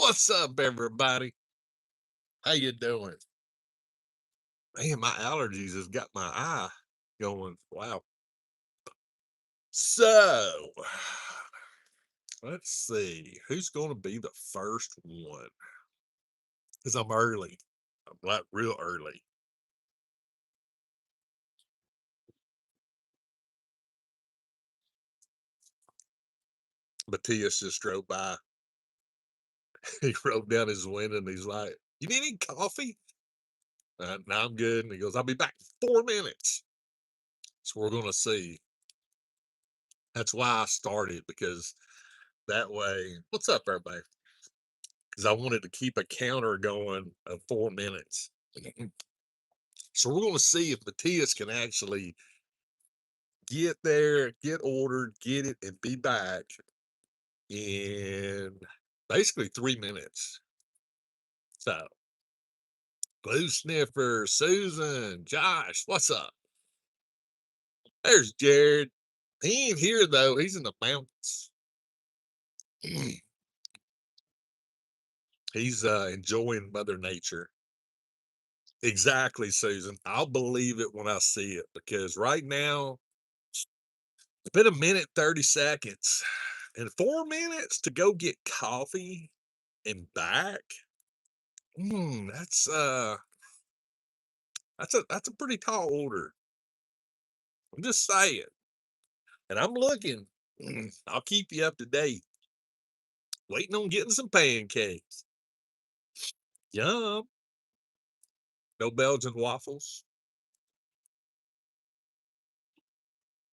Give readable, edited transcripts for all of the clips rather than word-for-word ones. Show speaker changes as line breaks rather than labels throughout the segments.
What's up, everybody? How you doing? Man, my allergies has got my eye going. Wow. So, let's see who's going to be the first one. Because I'm early. I'm like real early. Matthias just drove by. He rolled down his window and he's like, "You need any coffee?" No, I'm good. And he goes, "I'll be back in 4 minutes." So we're going to see. That's why I started because that way, what's up, everybody? Because I wanted to keep a counter going of 4 minutes. So we're going to see if Matthias can actually get there, get ordered, get it, and be back in basically 3 minutes. So, Glue Sniffer, Susan, Josh, what's up? There's Jared. He ain't here though. He's in the mountains. He's enjoying Mother Nature. Exactly, Susan. I'll believe it when I see it because right now it's been a minute 30 seconds and 4 minutes to go get coffee and back. That's a pretty tall order. I'm just saying. And I'm looking. I'll keep you up to date. Waiting on getting some pancakes. Yum. No Belgian waffles.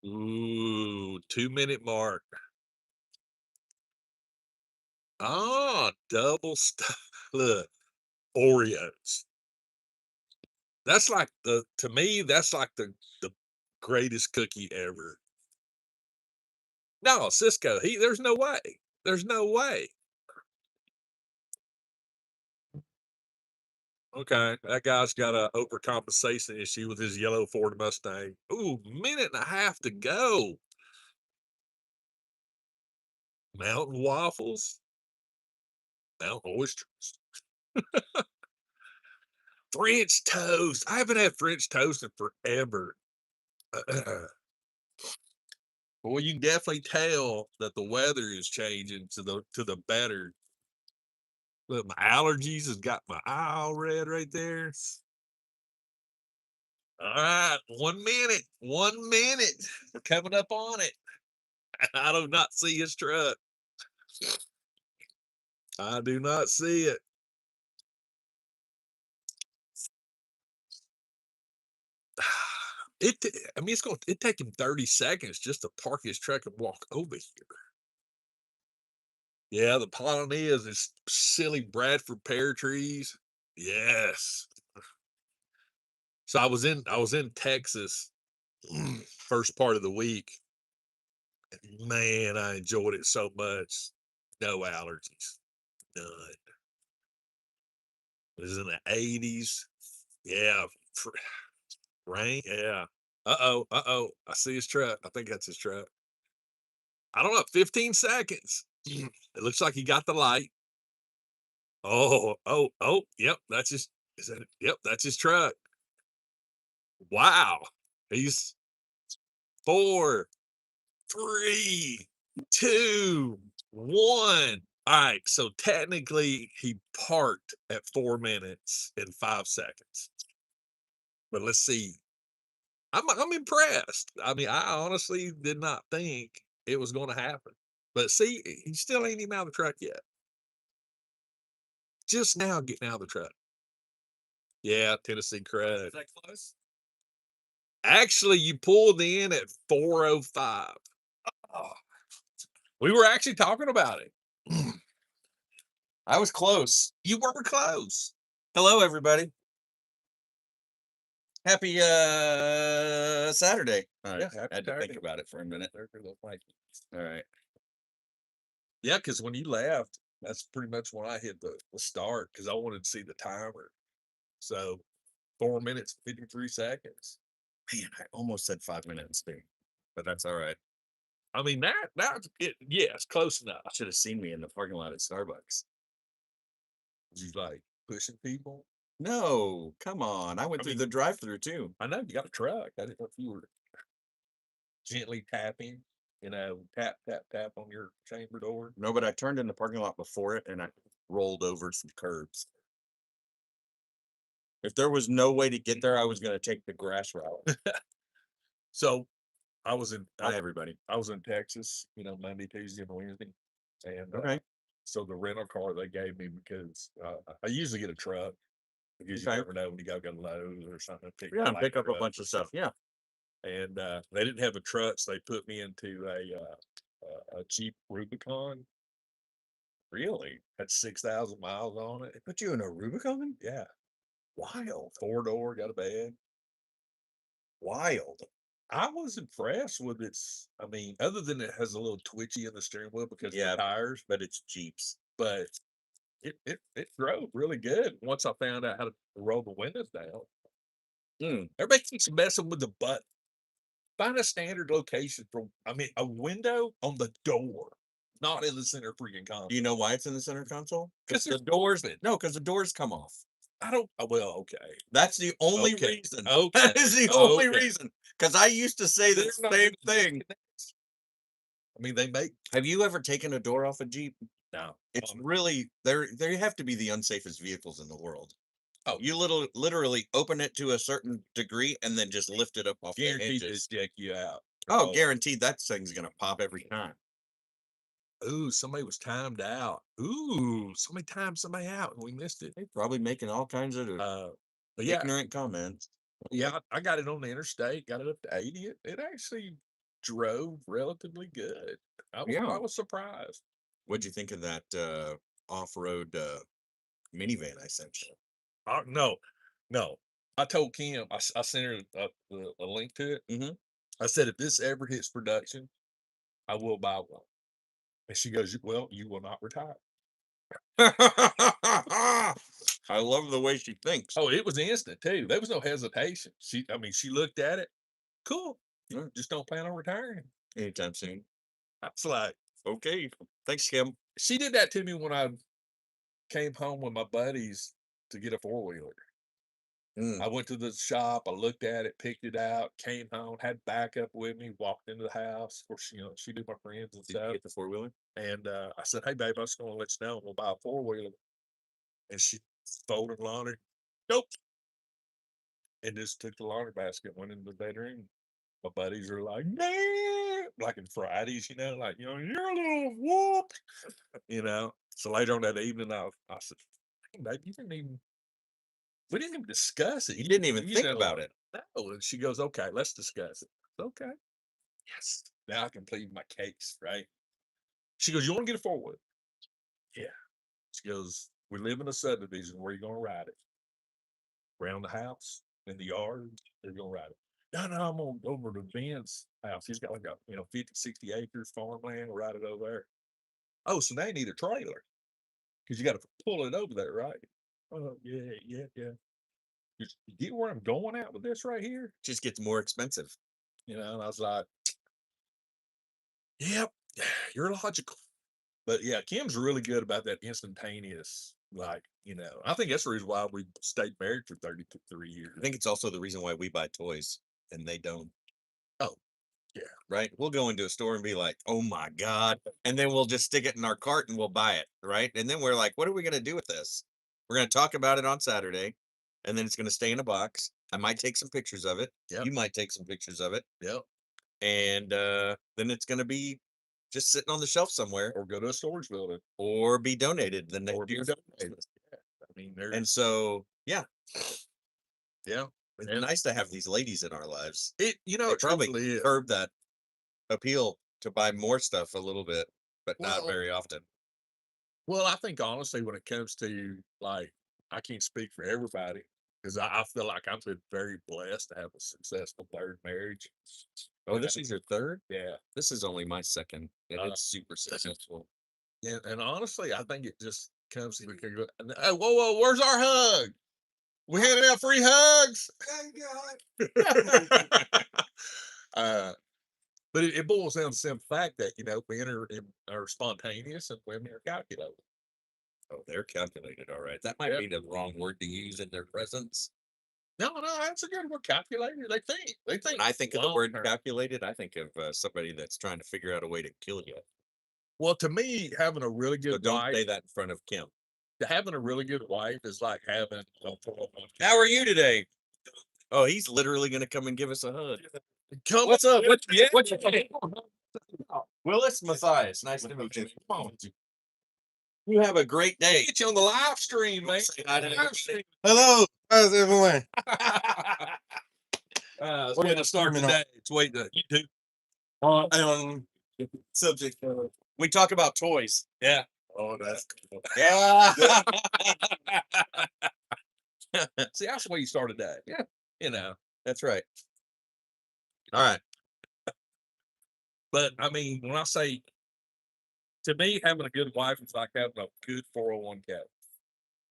Ooh, 2 minute mark. Ah, double stuff. Look, Oreos. That's like to me, that's like the greatest cookie ever. No, Cisco, there's no way. There's no way. Okay, that guy's got a overcompensation issue with his yellow Ford Mustang. Ooh, minute and a half to go. Mountain waffles, mountain oysters, French toast. I haven't had French toast in forever. Well, you can definitely tell that the weather is changing to the better. Look, my allergies has got my eye all red right there. All right, 1 minute, 1 minute. We're coming up on it. I do not see his truck. I do not see it. I mean, it take him 30 seconds just to park his truck and walk over here. Yeah, the problem is silly Bradford pear trees. Yes. So I was in Texas first part of the week. Man, I enjoyed it so much. No allergies. None. It was in the 80s. Yeah. Rain. Yeah. Uh-oh. Uh-oh. I see his truck. I think that's his truck. I don't know. 15 seconds. It looks like he got the light. Oh, oh, oh. Yep. That's his. Is that it? Yep. That's his truck. Wow. He's 4, 3, 2, 1. All right. So technically, he parked at 4 minutes and 5 seconds. But let's see. I'm impressed. I mean, I honestly did not think it was going to happen. But see, he still ain't even out of the truck yet. Just now getting out of the truck. Yeah, Tennessee crud.
Is that close?
Actually, you pulled in at 4:05.
Oh,
We were actually talking about it.
I was close.
You were close.
Hello, everybody. Happy Saturday. All right.
Yeah, happy
I had to think
Saturday.
about it for a minute. All right.
Yeah, because when you left, that's pretty much when I hit the start because I wanted to see the timer. So 4 minutes, 53 seconds.
Man, I almost said 5 minutes there, but that's all right.
I mean, that's it. Yes, close enough.
Should have seen me in the parking lot at Starbucks.
You like pushing people.
No, come on. I went
I
through
mean-
the drive-through too.
I know you got a truck. I didn't know if you were gently tapping, tap, tap, tap on your chamber door.
No, but I turned in the parking lot before it and I rolled over some curbs. If there was no way to get there, I was going to take the grass route.
So I was in,
Hi, everybody.
I was in Texas, Monday, Tuesday, and Wednesday. And
Okay.
so the rental car they gave me, because I usually get a truck, because you
Okay.
never know when you go to Lowe's or something.
Yeah, and pick up a
truck
bunch
or
of stuff.
something.
Yeah.
And they didn't have a truck, so they put me into a Jeep Rubicon. Really? Had 6,000 miles on it.
They put you in a Rubicon?
Yeah.
Wild.
4-door, got a bed.
Wild.
I was impressed with its. I mean, other than it has a little twitchy in the steering wheel because of
Yeah.
the tires,
But it's Jeeps.
but it drove really good once I found out how to roll the windows down. Everybody keeps messing with the button. Find a standard location for, a window on the door, not in the center freaking console.
Do you know why it's in the center console?
Because
the
the
doors.
doors.
No, because the doors come off.
I don't. Well, okay.
That's the only
Okay.
reason.
Okay.
That is the only
Okay.
reason. Because I used to say the
They're not
same
gonna
thing.
disconnect. They make
Have you ever taken a door off a Jeep?
no.
It's really they have to be the unsafest vehicles in the world.
Oh,
You literally open it to a certain degree and then just lift it up off the
guaranteed to
hinges.
jack you out.
Oh, guaranteed that thing's gonna pop every time.
Ooh, somebody was timed out. Ooh, somebody timed somebody out and we missed it.
They're probably making all kinds of
But yeah,
ignorant comments.
I got it on the interstate, got it up to 80. It actually drove relatively good. I
Yeah.
was surprised.
What'd you think of that off-road minivan I sent you?
No. I told Kim, I sent her a link to it.
Mhm.
I said, if this ever hits production, I will buy one. And she goes, well, you will not retire.
I love the way she thinks.
Oh, it was instant too. There was no hesitation. She looked at it. Cool. You
Yeah.
just don't plan on retiring.
Anytime soon.
I was like,
Okay. Thanks, Kim.
she did that to me when I came home with my buddies to get a 4-wheeler.
Mm.
I went to the shop, I looked at it, picked it out, came home, had backup with me, walked into the house. Of course, she knew my friends and
Did you
stuff.
get the 4-wheeler?
And I said, hey, babe, I was going to let you know we'll buy a 4-wheeler. And she folded laundry. Nope. And just took the laundry basket, went into the bedroom. My buddies are like, nah, like in Fridays, like, you're a little whoop, So later on that evening, I said, hey, babe, we didn't even discuss it.
You didn't even think about it.
No. And she goes, okay, let's discuss it. Okay. Yes. Now I can plead my case, right? She goes, you want to get a 4-wheeler? Yeah. She goes, we live in a subdivision. Where are you going to ride it? Around the house, in the yard? They're going to ride it. No, I'm on over to Ben's house. He's got like 50, 60 acres farmland. We'll ride it over there. Oh, so they need a trailer because you got to pull it over there, right? Oh, yeah. You get where I'm going at with this right here?
Just gets more expensive.
And I was like, yep, you're logical. But yeah, Kim's really good about that instantaneous, I think that's the reason why we stayed married for 33 years.
I think it's also the reason why we buy toys and they don't.
Oh, yeah.
Right? We'll go into a store and be like, oh my God. And then we'll just stick it in our cart and we'll buy it. Right? And then we're like, what are we going to do with this? We're going to talk about it on Saturday. And then it's going to stay in a box. I might take some pictures of it.
Yep.
You might take some pictures of it.
Yep.
And then it's going to be just sitting on the shelf somewhere.
Or go to a storage building.
Or be donated the
Or
next
be
year.
donated. Yeah.
And
there's,
so, yeah.
yeah.
It's
And
nice to have these ladies in our lives.
it
They
it
probably
truly is.
curb that appeal to buy more stuff a little bit, but not
Well,
very often.
Well, I think honestly, when it comes to I can't speak for everybody because I feel like I've been very blessed to have a successful third marriage.
Oh, this is your third?
Yeah.
This is only my second, and
Uh,
it's super successful.
And honestly, I think it just comes to hey, whoa, where's our hug? We handing out free hugs. But it boils down to the simple fact that men are spontaneous and women are calculated.
Oh, they're calculated, all right. That might
Yeah.
be the wrong word to use in their presence.
No, that's a good word. Calculated. They think.
When I think of the
long
word
term.
calculated, I think of somebody that's trying to figure out a way to kill you.
Well, to me, having a really
So
good
don't
wife,
say that in front of Kim.
having a really good wife is like having a 401k.
How are you today? Oh, he's literally going to come and give us a hug.
Come
What's up?
on, yeah.
What's your name? Willis Matthias. Nice to meet you.
Come on.
You have a great day.
Get you on the live stream, man.
Say hi to
Live stream.
Hello, how's everyone?
It's
What
way
are
to
you
start the
streaming on?
day. It's way to YouTube.
subject. We talk about toys.
Yeah. Oh, that's cool.
Yeah.
See, that's the way you start a day.
Yeah.
You know,
That's right. All right.
but I mean, when I say to me, having a good wife is like having a good 401k.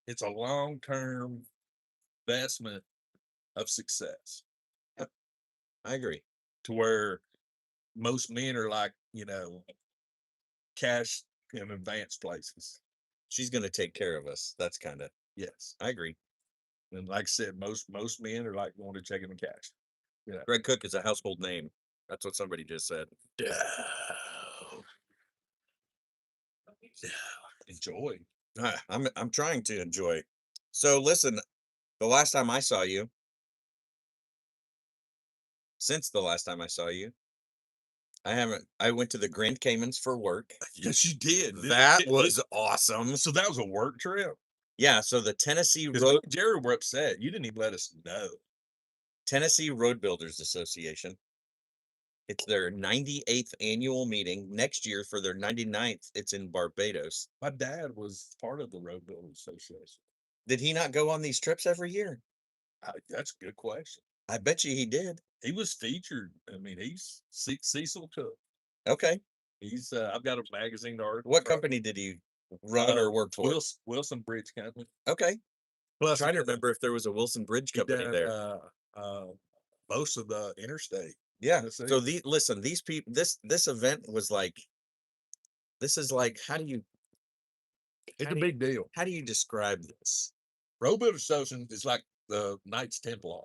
It's a long term investment of success
I agree.
to where most men are like, cash in advance places.
She's going to take care of us. That's kind of,
Yes.
I agree.
And like I said, most men are like going to check in cash.
Greg Cook is a household name. That's what somebody just said.
Yeah. Enjoy.
I'm trying to enjoy. So listen, the last time I saw you, since the last time I saw you, I went to the Grand Caymans for work.
Yes, you did.
That was awesome.
So that was a work trip.
Yeah, so the Tennessee
'Cause
Road
Jared were upset. You didn't even let us know.
Tennessee Road Builders Association. It's their 98th annual meeting. Next year for their 99th, it's in Barbados.
My dad was part of the Road Builders Association.
Did he not go on these trips every year?
That's a good question.
I bet you he did.
He was featured. I mean, he's Cecil Cook.
Okay.
He's I've got a magazine article.
What company did he run or work for?
Wilson Bridge Company.
Okay.
Plus,
Trying to remember if there was a Wilson Bridge company there.
Most of the interstate.
Yeah.
Tennessee.
So listen, these people, this event was like, this is like,
It's a big deal.
how do you describe this?
Road Builders Association is like the Knights Templar.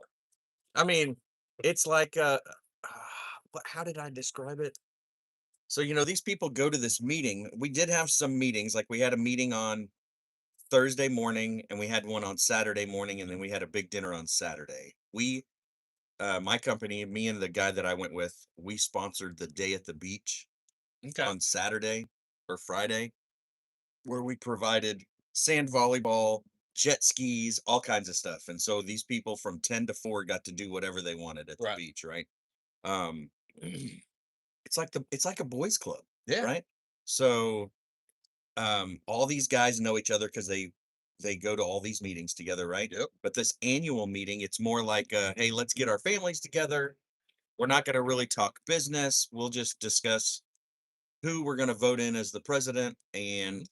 I mean, it's like, how did I describe it? So, these people go to this meeting. We did have some meetings, like we had a meeting on Thursday morning and we had one on Saturday morning, and then we had a big dinner on Saturday. My company, me and the guy that I went with, we sponsored the Day at the Beach on Saturday or Friday, where we provided sand volleyball, jet skis, all kinds of stuff. And so these people from 10 to 4 got to do whatever they wanted at the beach, right? It's like a boys club,
Yeah.
right? So all these guys know each other because they go to all these meetings together, right?
Yep.
But this annual meeting, it's more like, hey, let's get our families together. We're not going to really talk business. We'll just discuss who we're going to vote in as the president, and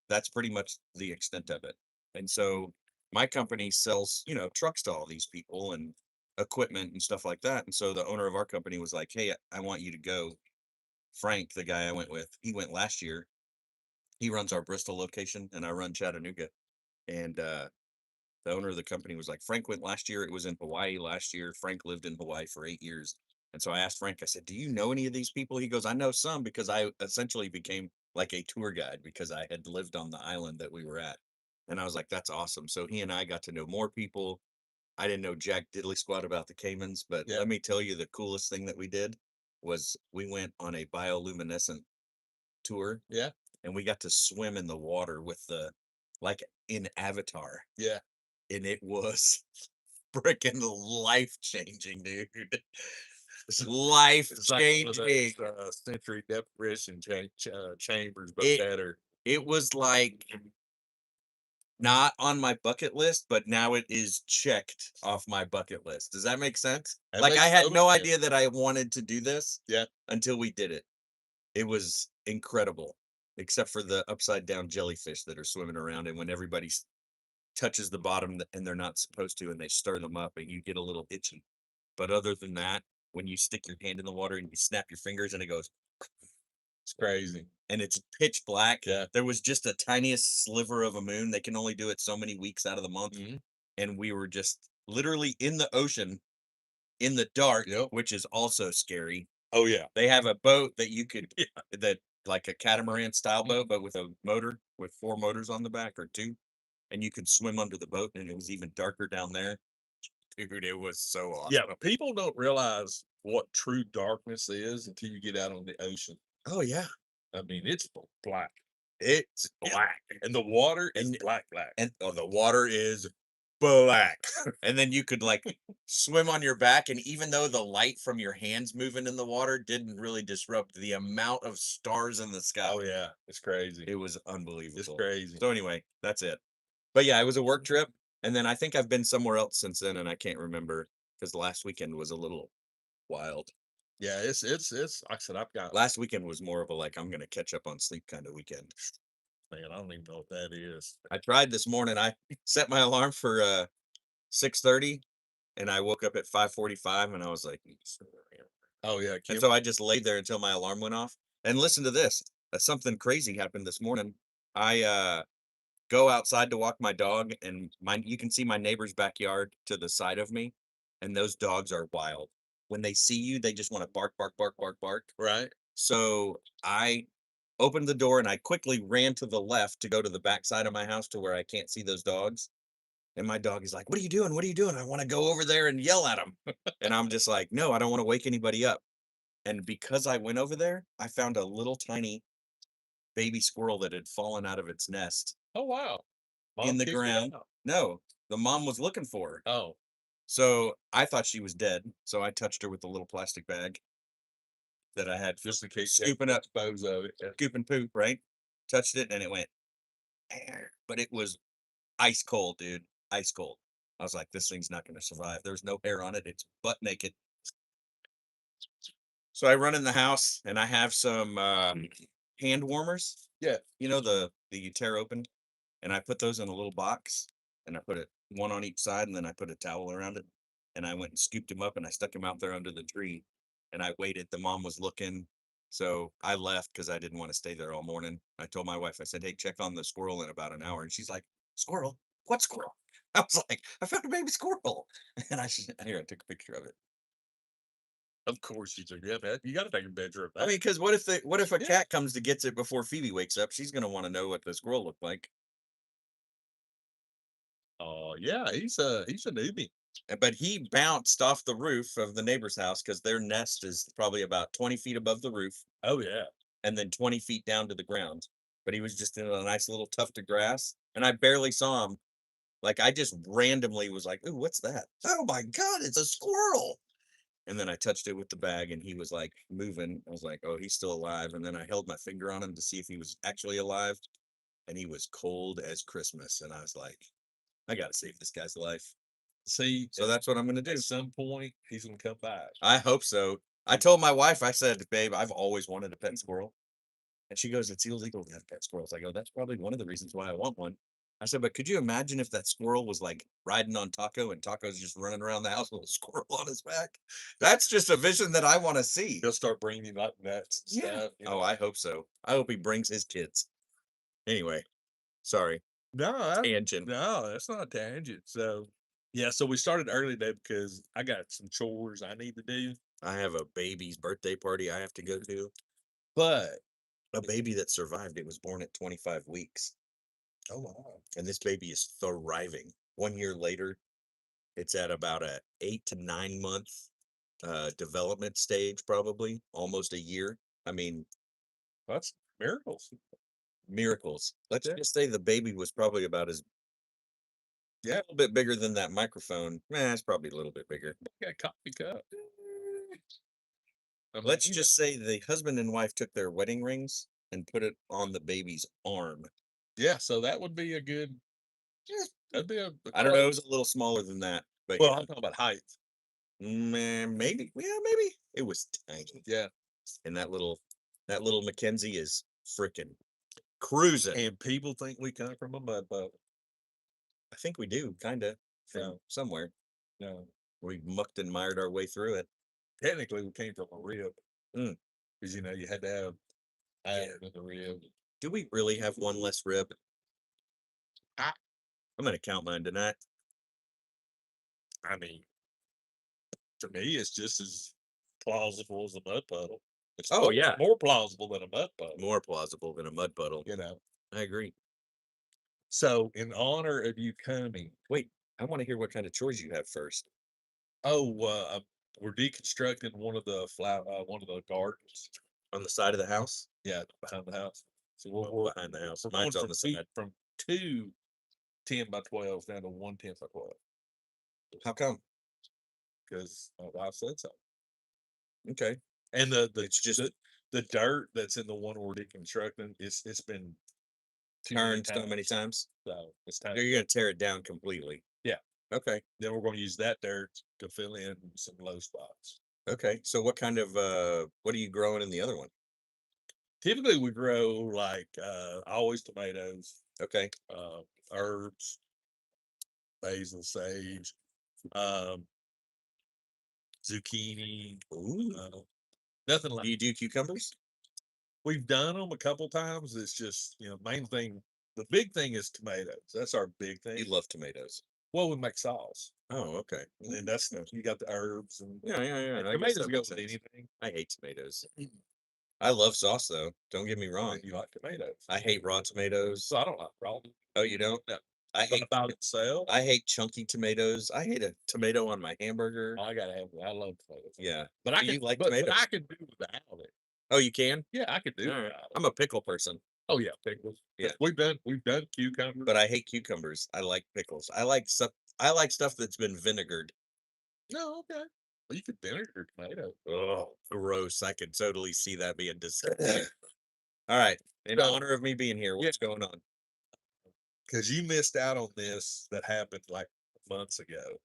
that's pretty much the extent of it. And so my company sells, trucks to all these people and equipment and stuff like that. And so the owner of our company was like, hey, I want you to go. Frank, the guy I went with, he went last year. He runs our Bristol location and I run Chattanooga. And the owner of the company was like, Frank went last year. It was in Hawaii last year. Frank lived in Hawaii for 8 years. And so I asked Frank, I said, do you know any of these people? He goes, I know some, because I essentially became like a tour guide because I had lived on the island that we were at. And I was like, that's awesome. So he and I got to know more people. I didn't know jack diddly squat about the Caymans, but let me tell you, the coolest thing that we did was we went on a bioluminescent tour.
Yeah.
And we got to swim in the water with like in Avatar.
Yeah.
And it was freaking life changing, dude. Life changing.
Sensory deprivation chambers, but better.
It was like not on my bucket list, but now it is checked off my bucket list. Does that make sense? Like I had no idea that I wanted to do this.
Yeah.
Until we did it. It was incredible, except for the upside down jellyfish that are swimming around. And when everybody touches the bottom and they're not supposed to, and they stir them up and you get a little itchy. But other than that, when you stick your hand in the water and you snap your fingers and it goes,
It's crazy.
and it's pitch black.
Yeah.
There was just a tiniest sliver of a moon. They can only do it so many weeks out of the month.
Mhm.
And we were just literally in the ocean in the dark,
Yep.
which is also scary.
Oh yeah.
They have a boat that you could that like a catamaran style
Mhm.
boat, but with a motor with 4 motors on the back or 2, and you could swim under the boat, and it was even darker down there. Dude, it was so awesome.
Yeah, but people don't realize what true darkness is until you get out on the ocean.
Oh yeah.
I mean, it's black.
It's
Black. And the water is
And-
black.
and the water is black. And then you could like swim on your back, and even though the light from your hands moving in the water didn't really disrupt the amount of stars in the sky.
Oh yeah. It's crazy.
It was unbelievable.
It's crazy.
So anyway, that's it. But yeah, it was a work trip, and then I think I've been somewhere else since then, and I can't remember because last weekend was a little wild.
Yeah, it's like I said, I've got
Last weekend was more of a like I'm gonna catch up on sleep kind of weekend.
man, I don't even know what that is.
I tried this morning. I set my alarm for 6:30, and I woke up at 5:45, and I was like,
Oh yeah,
and so I just laid there until my alarm went off. And listen to this. Something crazy happened this morning. I go outside to walk my dog, and you can see my neighbor's backyard to the side of me, and those dogs are wild. When they see you, they just want to bark, bark, bark, bark, bark.
right?
So I opened the door and I quickly ran to the left to go to the back side of my house to where I can't see those dogs. And my dog is like, "What are you doing? What are you doing?" I want to go over there and yell at him. And I'm just like, "No, I don't want to wake anybody up." And because I went over there, I found a little tiny baby squirrel that had fallen out of its nest
Oh wow.
in
Mom
the
kicked it
ground.
out.
No, the mom was looking for her.
Oh,
So I thought she was dead. So I touched her with a little plastic bag that I had
just in case you
scooping up,
dispose of it. Yeah.
scooping poop, right? Touched it and it went, "Arr," but it was ice cold, dude. Ice cold. I was like, this thing's not going to survive. There's no hair on it. It's butt naked. So I run in the house and I have some hand warmers.
Yeah.
You know, the you tear open, and I put those in a little box, and I put it one on each side, and then I put a towel around it, and I went and scooped him up, and I stuck him out there under the tree, and I waited. The mom was looking, so I left because I didn't want to stay there all morning. I told my wife, I said, "Hey, check on the squirrel in about an hour," and she's like, "Squirrel? What squirrel?" I was like, "I found a baby squirrel," and I took a picture of it.
Of course you do. Yeah, man. You got to take a picture of that.
I mean, because what if a
Yeah.
cat comes to gets it before Phoebe wakes up? She's gonna want to know what the squirrel looked like.
Oh yeah, he's a newbie.
But he bounced off the roof of the neighbor's house because their nest is probably about 20 feet above the roof
Oh yeah.
and then 20 feet down to the ground. But he was just in a nice little tuft of grass, and I barely saw him. Like I just randomly was like, "Ooh, what's that? Oh my God, it's a squirrel!" And then I touched it with the bag, and he was like moving. I was like, "Oh, he's still alive." And then I held my finger on him to see if he was actually alive, and he was cold as Christmas. And I was like, "I got to save this guy's life."
See,
So that's what I'm gonna do.
at some point he's gonna come back.
I hope so. I told my wife, I said, "Babe, I've always wanted a pet squirrel." And she goes, "It's illegal to have pet squirrels." I go, "That's probably one of the reasons why I want one." I said, "But could you imagine if that squirrel was like riding on Taco and Taco's just running around the house with a squirrel on his back?" That's just a vision that I want to see.
He'll start bringing like nuts and
Yeah.
stuff.
Oh, I hope so. I hope he brings his kids. Anyway, sorry. Tangent.
no, that's not a tangent. So yeah, so we started early today because I got some chores I need to do.
I have a baby's birthday party I have to go to.
But
A baby that survived. It was born at 25 weeks.
oh wow.
And this baby is thriving. 1 year later, it's at about a 8 to 9 month development stage, probably almost a year. I mean,
That's miracles.
miracles. Let's
Yeah.
just say the baby was probably about as a
Yeah.
little bit bigger than that microphone. It's probably a little bit bigger.
Got a coffee cup. I mean,
Let's
you know,
just say the husband and wife took their wedding rings and put it on the baby's arm.
yeah, so that would be a good that'd be a
I don't know, it was a little smaller than that, but
well, I'm talking about height.
maybe, yeah, maybe it was tiny.
Yeah.
And that little Mackenzie is freaking cruising.
And people think we come from a mud boat.
I think we do, kind of, from
No.
somewhere.
No.
We mucked and mired our way through it.
Technically we came from a rib.
Mm.
Because you know, you had to have I
Yeah.
haven't been to rib.
Do we really have one less rib?
I-
I'm gonna count mine tonight.
I mean, to me, it's just as plausible as a mud puddle. It's
Oh, yeah.
more plausible than a mud puddle.
More plausible than a mud puddle.
You know.
I agree.
So, in honor of you coming,
Wait, I want to hear what kind of chores you have first.
we're deconstructing one of the gardens.
On the side of the house?
Yeah, behind the house. So
Oh, behind the house.
we're going
Mine's on
from
the side.
from 2 10x12s down to 1 10x12
How come?
because my wife said so.
Okay.
And the
It's just
the dirt that's in the one we're deconstructing, it's been too
turned so many
times,
times.
so it's time.
You're gonna tear it down completely.
Yeah.
Okay.
Then we're going to use that dirt to fill in some low spots.
Okay. So what kind of what are you growing in the other one?
Typically, we grow like always tomatoes,
Okay.
herbs, basil, sage, um, zucchini.
Ooh.
Nothing
Do
like
you do cucumbers?
we've done them a couple times. It's just main thing. The big thing is tomatoes. That's our big thing.
You love tomatoes.
Well, we make sauce,
Oh, okay.
and that's you got the herbs and
Yeah.
and
I guess
tomatoes
that
go
makes
with
sense.
anything.
I hate tomatoes. I love sauce though. Don't get me wrong.
You like tomatoes.
I hate raw tomatoes.
So I don't like raw.
Oh, you don't?
No.
I
But
hate
about itself,
I hate chunky tomatoes. I hate a tomato on my hamburger.
I gotta have. I love tomatoes.
Yeah.
But I
Do you
can
like
but
tomatoes?
I can do without it.
Oh, you can?
Yeah, I could do
All right.
without it.
I'm a pickle person,
Oh yeah, pickles.
Yeah.
We've done cucumbers.
but I hate cucumbers. I like pickles. I like stuff that's been vinegared.
No, okay. Well, you could vinegar tomato.
Oh, gross. I could totally see that being disgusting. All right. In
So-
honor of me being here, what's going on?
Because you missed out on this that happened like months ago.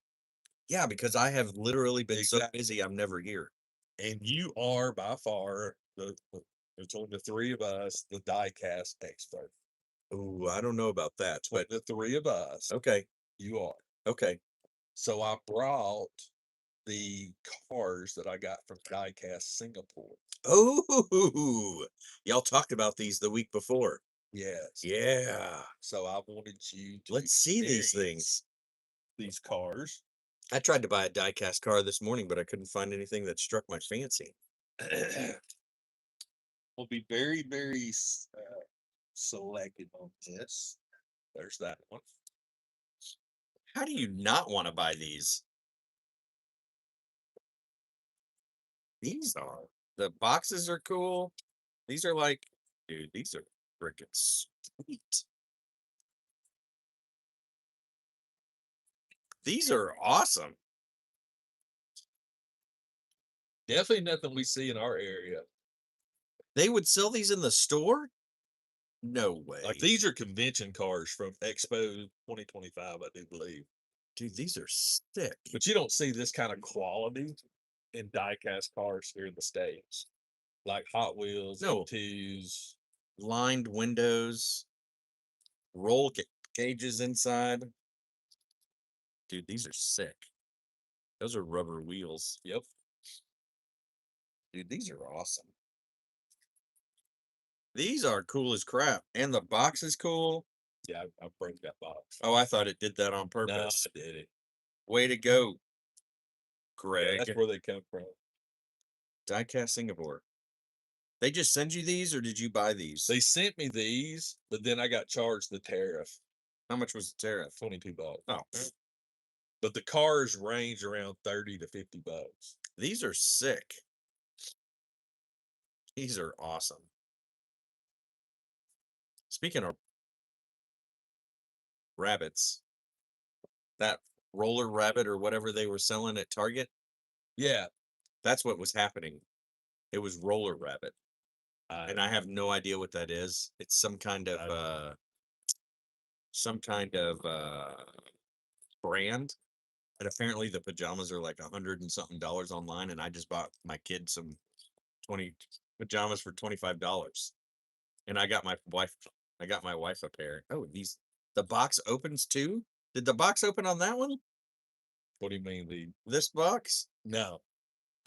Yeah, because I have literally been so
Exactly.
busy, I'm never here.
And you are by far there's only the 3 of us, the diecast expert.
Ooh, I don't know about that,
But
but
the 3 of us,
okay.
you are.
Okay.
So I brought the cars that I got from Diecast Singapore.
Oh, y'all talked about these the week before.
Yes.
Yeah.
So I wanted you to
Let's see these
experience
things.
these cars.
I tried to buy a diecast car this morning, but I couldn't find anything that struck my fancy.
We'll be very, very selective on this. There's that one.
How do you not want to buy these? These are the boxes are cool. These are like, dude, these are freaking sweet. These are awesome.
Definitely nothing we see in our area.
They would sell these in the store? No way.
Like these are convention cars from Expo 2025, I do believe.
Dude, these are sick.
But you don't see this kind of quality in diecast cars here in the States. Like Hot Wheels,
No.
M2s.
Lined windows, roll cages inside. Dude, these are sick. Those are rubber wheels.
Yep.
Dude, these are awesome. These are cool as crap. And the box is cool.
Yeah, I broke that box.
Oh, I thought it did that on
No,
purpose.
I did it.
Way to go,
Yeah,
Greg.
that's where they come from.
Diecast Singapore. They just send you these or did you buy these?
They sent me these, but then I got charged the tariff,
How much was the tariff?
$22.
Oh,
But the cars range around 30 to $50.
these are sick. These are awesome. Speaking of rabbits, that roller rabbit or whatever they were selling at Target,
Yeah.
that's what was happening. It was roller rabbit. And I have no idea what that is. It's some kind of brand. And apparently the pajamas are like $100 and something online, and I just bought my kid some 20 pajamas for $25. And I got my wife a pair. Oh, the box opens too? Did the box open on that one?
What do you mean?
This box?
No,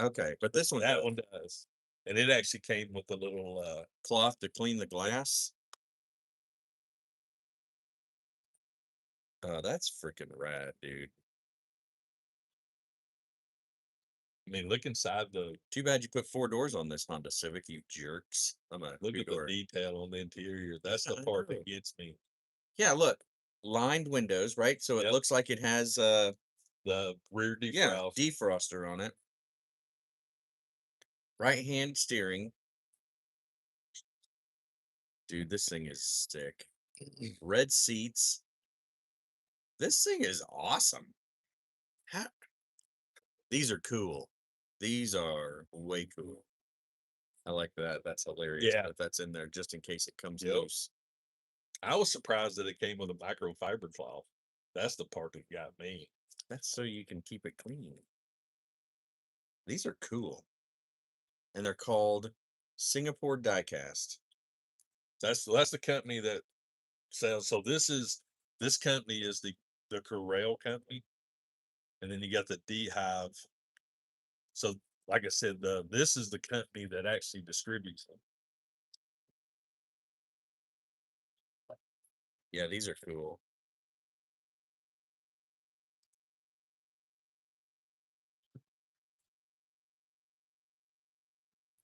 Okay, but this one
that
does.
one does. And it actually came with a little
Cloth to clean the glass. Oh, that's freaking rad, dude.
I mean, look inside the
Too bad you put 4 doors on this Honda Civic, you jerks. I'm a
look at the
two-door.
detail on the interior. That's the
I
part
know.
that gets me.
Yeah, look, lined windows, right? So it
Yep.
looks like it has
The rear defrost.
yeah, defroster on it. Right hand steering. Dude, this thing is sick. Red seats. This thing is awesome. How... These are cool. These are way cool. I like that. That's hilarious.
Yeah.
But that's in there just in case it comes
Yep.
loose.
I was surprised that it came with a microfiber cloth. That's the part that got me.
That's so you can keep it clean. These are cool. And they're called Singapore Diecast.
That's the company that sells. So this company is the Corral company, and then you got the D-Hive. So, like I said, this is the company that actually distributes them.
Yeah, these are cool.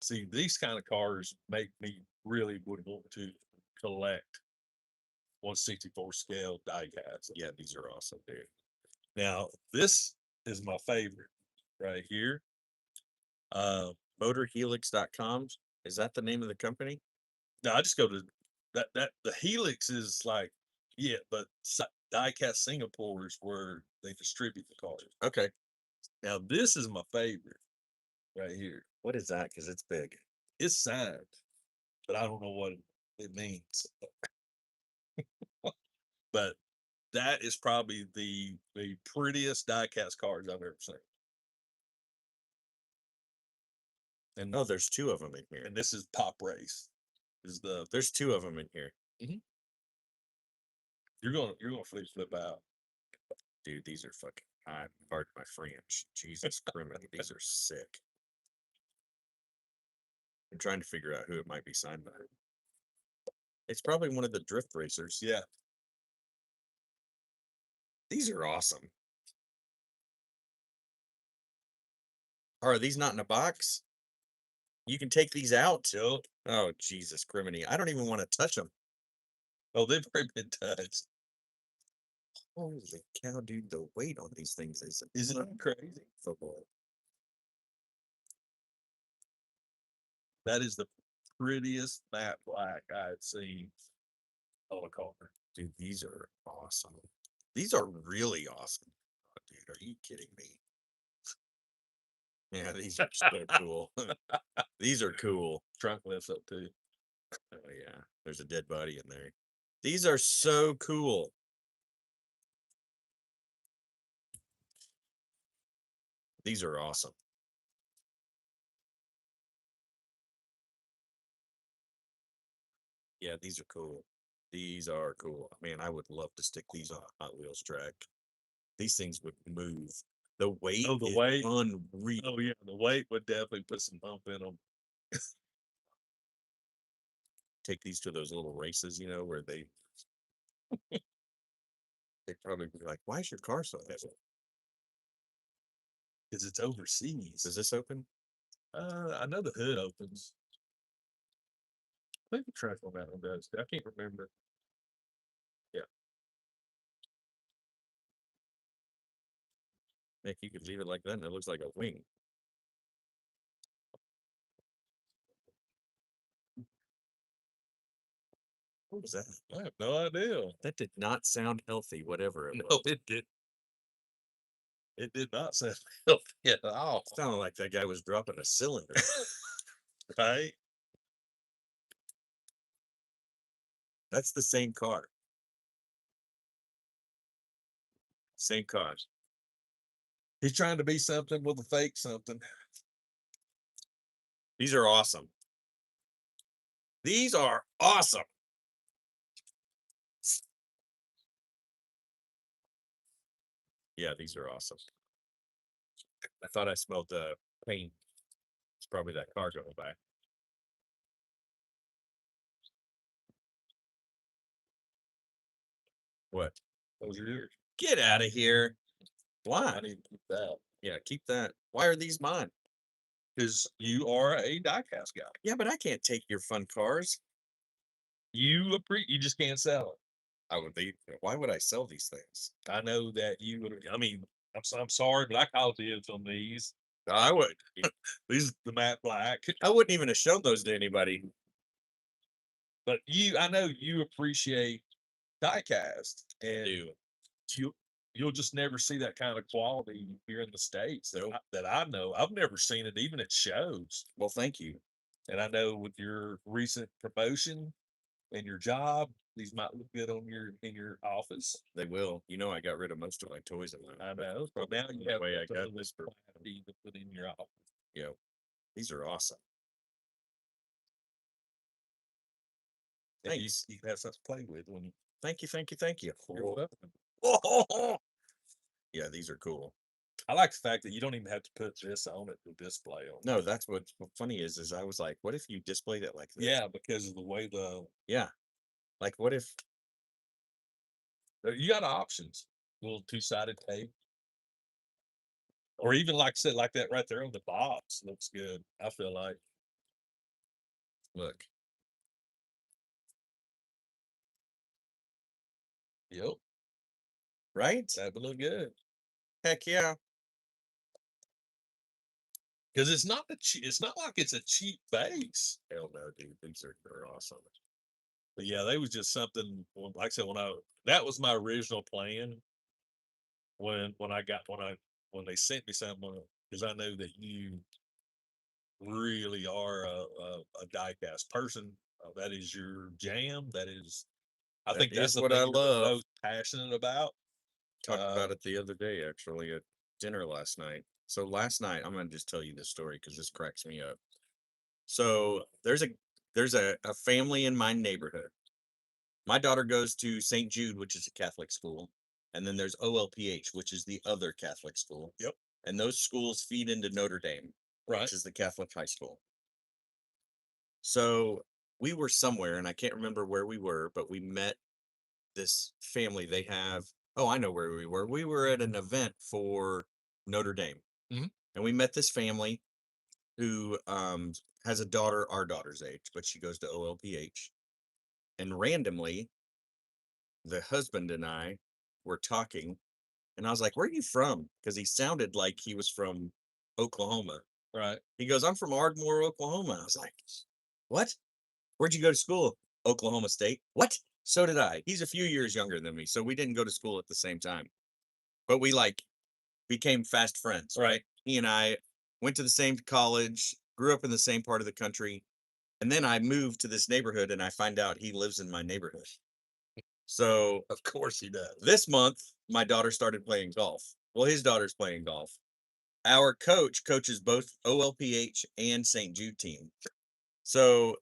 See, these kind of cars make me really would want to collect 1/64 scale diecast.
Yeah, these are awesome, dude.
Now, this is my favorite right here.
MotorHelix.com. Is that the name of the company?
Now I just go to that the Helix is like, yeah, but Diecast Singapore is where they distribute the cars.
Okay.
Now this is my favorite right here.
What is that? Because it's big.
It's signed, but I don't know what it means. But that is probably the prettiest diecast cars I've ever seen. And
Oh, there's 2 of them in here.
and this is Pop Race. Is the
There's 2 of them in here.
you're gonna flip out.
Dude, these are fucking pardon my French. Jesus Christ, these are sick. I'm trying to figure out who it might be signed by. It's probably one of the drift racers.
Yeah.
These are awesome. Are these not in a box? You can take these out.
Yep.
Oh, Jesus criminy. I don't even want to touch them.
Oh, they've already been touched.
Holy cow, dude. The weight on these things is
Isn't it crazy?
football.
That is the prettiest matte black I've seen on a car.
Dude, these are awesome. These are really awesome. Oh, dude, are you kidding me? Yeah, these are so cool. These are cool.
Trunk lifts up too.
Oh, yeah. There's a dead body in there. These are so cool. These are awesome. Yeah, these are cool. These are cool. Man, I would love to stick these on a Hot Wheels track. These things would move. The weight
Oh, the
is
weight?
unreal.
Oh yeah, the weight would definitely put some bump in them.
Take these to those little races, you know, where they'd probably be like, why is your car so heavy?
Because it's overseas.
Does this open?
I know the hood opens. I think the track on that one does. I can't remember.
Nick, you could leave it like that and it looks like a wing. What was that?
I have no idea.
That did not sound healthy, whatever it
No,
was.
it did. It did not sound healthy at all.
Sounded like that guy was dropping a cylinder.
Right?
That's the same car. Same car.
He's trying to be something with a fake something.
These are awesome. These are awesome. Yeah, these are awesome. I thought I smelled paint. It's probably that car going by. What?
Those are yours.
Get out of here. Why?
I need to keep that
Yeah, keep that. Why are these mine?
because you are a diecast guy.
Yeah, but I can't take your fun cars.
You just can't sell it.
I would be. Why would I sell these things?
I know that you would. I mean, I'm sorry, but I called dibs on these.
I would.
These the matte black.
I wouldn't even have shown those to anybody.
But I know you appreciate diecast, and
Dude.
you'll just never see that kind of quality here in the States
Nope.
that I know. I've never seen it even at shows.
Well, thank you.
And I know with your recent promotion and your job, these might look good on in your office.
They will. You know, I got rid of most of my toys at mine.
I know. But now you
the
have
way I
something
got this for.
quality to put in your office.
You know, these are awesome.
And
Thanks.
you have something to play with when you.
Thank you. Thank you. Thank you.
You're welcome.
Yeah, these are cool.
I like the fact that you don't even have to put this on it to display on.
No, that's what's funny is I was like, what if you displayed it like this?
Yeah, because of the way
Yeah. Like, what if?
you got options. Little two-sided tape. Or even like I said, like that right there on the box looks good. I feel like.
Look.
Yep.
Right?
That would look good.
Heck yeah.
Because it's not it's not like it's a cheap base.
Hell no, dude. These are awesome.
But yeah, they was just something like I said, that was my original plan when they sent me something, because I know that you really are a diecast person. That is your jam. I
That
think that's
is
the
what
thing
I
you're
love.
most passionate about.
Talked about it the other day, actually, at dinner last night. So last night, I'm gonna just tell you this story because this cracks me up. So there's a family in my neighborhood. My daughter goes to St. Jude, which is a Catholic school, and then there's OLPH, which is the other Catholic school.
Yep.
And those schools feed into Notre Dame,
Right.
which is the Catholic high school. So we were somewhere, and I can't remember where we were, but we met this family. They have, oh, I know where we were. We were at an event for Notre Dame.
Mhm.
And we met this family who has a daughter our daughter's age, but she goes to OLPH. And randomly, the husband and I were talking, and I was like, "Where are you from?" Because he sounded like he was from Oklahoma.
Right.
He goes, "I'm from Ardmore, Oklahoma." I was like, "What? Where'd you go to school?" "Oklahoma State." "What?" "So did I." He's a few years younger than me, so we didn't go to school at the same time, but we became fast friends, right? He and I went to the same college, grew up in the same part of the country, and then I moved to this neighborhood, and I find out he lives in my neighborhood. So
Of course he does.
this month, my daughter started playing golf. Well, his daughter's playing golf. Our coach coaches both OLPH and St. Jude team. So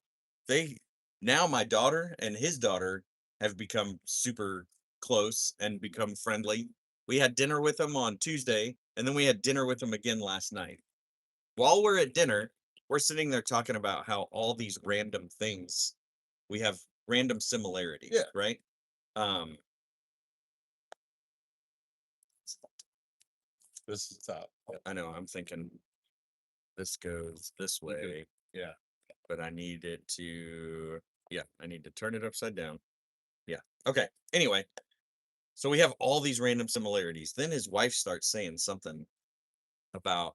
now my daughter and his daughter have become super close and become friendly. We had dinner with them on Tuesday, and then we had dinner with them again last night. While we're at dinner, we're sitting there talking about how all these random things, we have random similarities,
Yeah.
right?
This is top.
I know, I'm thinking this goes this way.
Yeah.
But I need it to, I need to turn it upside down. Yeah. Okay. Anyway, so we have all these random similarities. Then his wife starts saying something about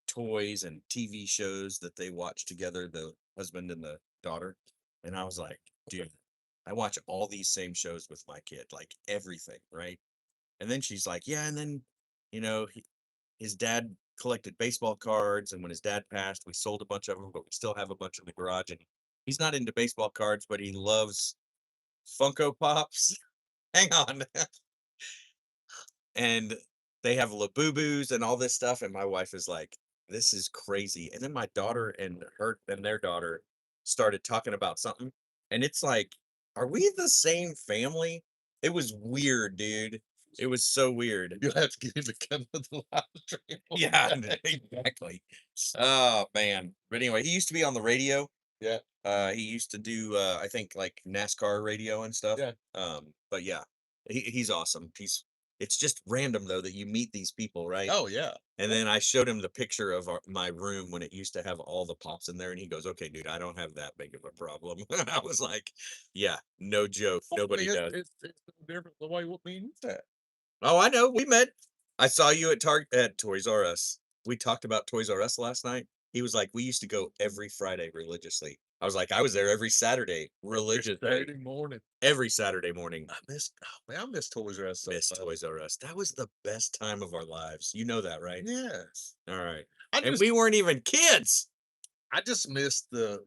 toys and TV shows that they watch together, the husband and the daughter. And I was like, dude, I watch all these same shows with my kid, like everything, right? And then she's like, yeah, and then, his dad collected baseball cards, and when his dad passed, we sold a bunch of them, but we still have a bunch in the garage. And he's not into baseball cards, but he loves Funko Pops. Hang on. And they have Labubus and all this stuff. And my wife is like, this is crazy. And then my daughter and their daughter started talking about something. And it's like, are we the same family? It was weird, dude. It was so weird.
You'll have to get him to come to the live stream.
Yeah, exactly. Oh man. But anyway, he used to be on the radio.
Yeah.
He used to do I think like NASCAR radio and stuff.
Yeah.
But yeah, he's awesome. It's just random though that you meet these people, right?
Oh yeah.
And then I showed him the picture of my room when it used to have all the pops in there, and he goes, "Okay, dude, I don't have that big of a problem." I was like, "Yeah, no joke,
Well, I
nobody
mean,
does."
it's no different the way what means that.
Oh, I know. We met. I saw you at at Toys R Us. We talked about Toys R Us last night. He was like, "We used to go every Friday religiously." I was like, "I was there every Saturday religiously,
Saturday morning.
every Saturday morning."
I miss Toys R Us so
Miss
much.
Toys R Us. That was the best time of our lives. You know that, right?
Yes.
All right.
I
And
just
we weren't even kids.
I just miss the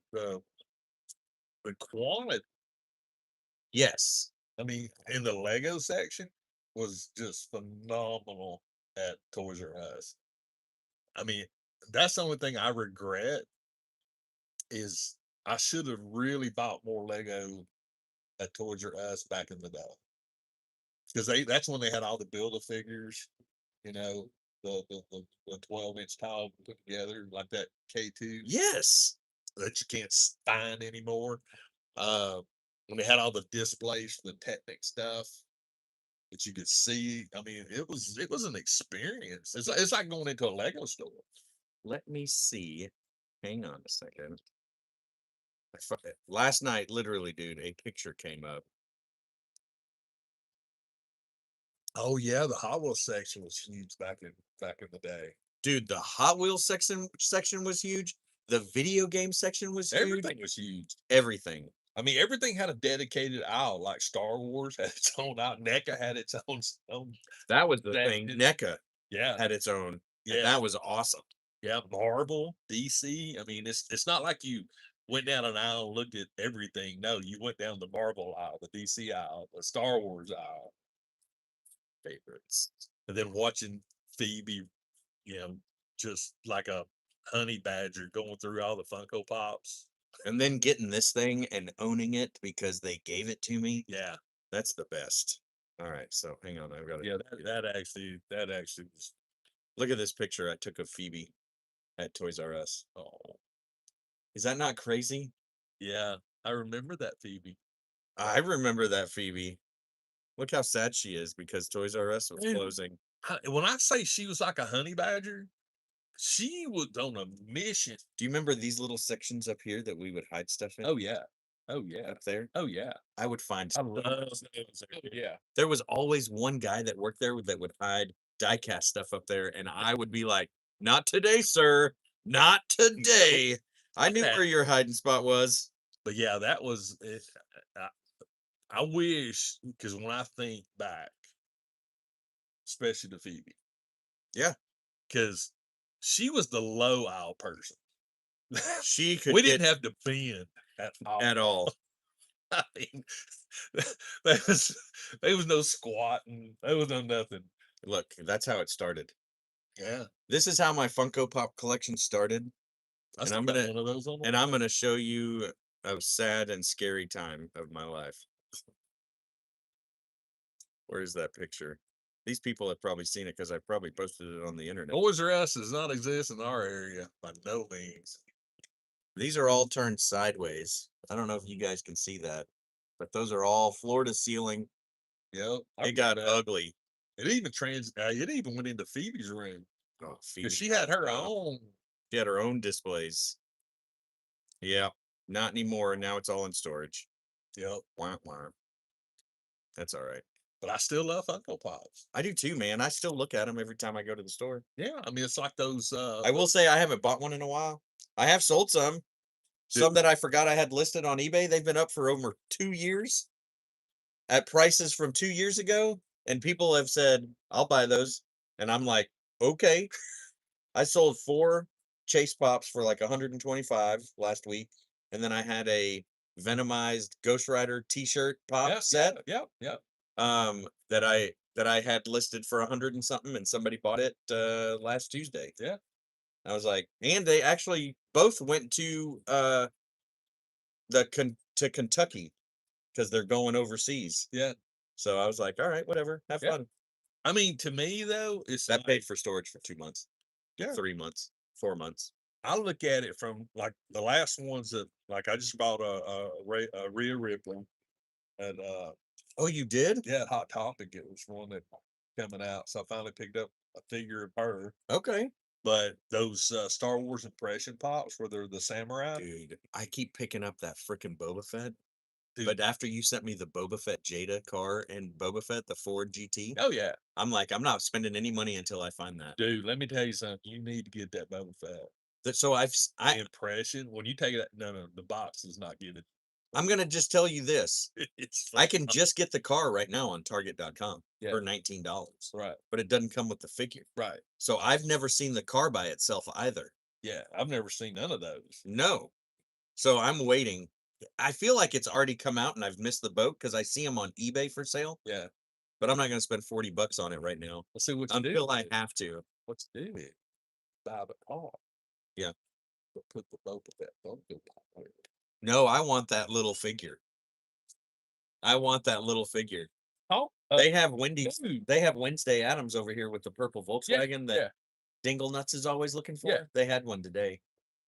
quality.
Yes.
I mean, in the Lego section was just phenomenal at Toys R Us. I mean, that's the only thing I regret is I should have really bought more Lego at Toys R Us back in the day. Because that's when they had all the build a figures, you know, the 12-inch tile put together like that K2
Yes.
that you can't find anymore. Uh, when they had all the displays for the Technic stuff that you could see. I mean, it was an experience. It's like going into a Lego store.
Let me see. Hang on a second. Last night, literally, dude, a picture came up.
Oh yeah, the Hot Wheels section was huge back in the day.
Dude, the Hot Wheels section was huge. The video game section was huge.
Everything was huge.
Everything.
I mean, everything had a dedicated aisle. Like Star Wars had its own aisle. NECA had its own.
That was the thing.
section.
NECA
Yeah,
had its own. And
yeah,
that was awesome.
yeah. Marvel, DC. I mean, it's not like you went down an aisle and looked at everything. No, you went down the Marvel aisle, the DC aisle, the Star Wars aisle. Favorites, and then watching Phoebe, you know, just like a honey badger going through all the Funko Pops.
And then getting this thing and owning it because they gave it to me.
Yeah,
That's the best. All right, so hang on. I've got to
yeah. That actually was.
look at this picture I took of Phoebe at Toys R Us.
Oh,
Is that not crazy?
yeah. I remember that Phoebe.
I remember that Phoebe. Look how sad she is because Toys R Us was
Man,
closing.
When I say she was like a honey badger, she was on a mission.
Do you remember these little sections up here that we would hide stuff in?
Oh yeah. Oh yeah.
Up there?
Oh yeah.
I would find
I love those. Yeah.
there was always one guy that worked there that would hide diecast stuff up there, and I would be like, "Not today, sir. Not today." I knew where your hiding spot was.
But yeah, that was it. I, I wish because when I think back, especially to Phoebe,
Yeah.
because she was the low aisle person.
She could
We
get
didn't have to bend at all.
at all.
I mean, there was no squatting. There was no nothing.
Look, that's how it started.
Yeah,
This is how my Funko Pop collection started,
I
And
still
I'm
got
gonna-
one of those on.
and I'm going to show you a sad and scary time of my life. Where is that picture? These people have probably seen it because I probably posted it on the internet.
Toys R Us does not exist in our area by no means.
These are all turned sideways. I don't know if you guys can see that, but those are all floor to ceiling.
Yep,
It got ugly.
It even went into Phoebe's room
Oh,
because she had her
Oh.
own.
She had her own displays. Yeah, not anymore. Now it's all in storage.
Yep,
Wah, wah. That's all right.
but I still love Funko Pops.
I do too, man. I still look at them every time I go to the store.
Yeah, I mean it's like those.
I will say I haven't bought one in a while. I have sold some. Some that I forgot I had listed on eBay. They've been up for over 2 years at prices from 2 years ago. And people have said, I'll buy those. And I'm like, okay. I sold 4 Chase Pops for like 125 last week. And then I had a Venomized Ghost Rider t-shirt pop set.
Yep.
That I had listed for 100 and something, and somebody bought it last Tuesday.
Yeah.
I was like, and they actually both went to to Kentucky because they're going overseas.
Yeah.
So I was like, all right, whatever, have
Yeah.
fun.
I mean, to me though, it's
That
like,
paid for storage for 2 months,
Yeah.
3 months, 4 months.
I look at it from like the last ones that like I just bought a Rhea Ripley and
Oh, you did?
yeah, Hot Topic. It was one that coming out, so I finally picked up a figure of her.
Okay.
But those Star Wars impression pops where they're the samurai,
Dude, I keep picking up that freaking Boba Fett.
dude.
But after you sent me the Boba Fett Jada car and Boba Fett, the Ford GT,
Oh yeah,
I'm like, I'm not spending any money until I find that.
dude. Let me tell you something. You need to get that Boba Fett.
So
The impression when you take it. No, the box does not get it.
I'm gonna just tell you this.
It's
I can just get the car right now on Target.com
Yeah.
for $19,
right,
but it doesn't come with the figure.
right.
So I've never seen the car by itself either.
Yeah, I've never seen none of those.
No. So I'm waiting. I feel like it's already come out and I've missed the boat because I see them on eBay for sale,
Yeah,
but I'm not gonna spend $40 on it right now
let's see what you do.
until I have to.
What you do is buy the car.
Yeah.
But put the Boba Fett Funko Pop on it.
No, I want that little figure. I want that little figure.
Oh,
They have Wendy's.
dude.
They have Wednesday Adams over here with the purple Volkswagen that
yeah.
Dingle Nuts is always looking for.
Yeah.
They had one today.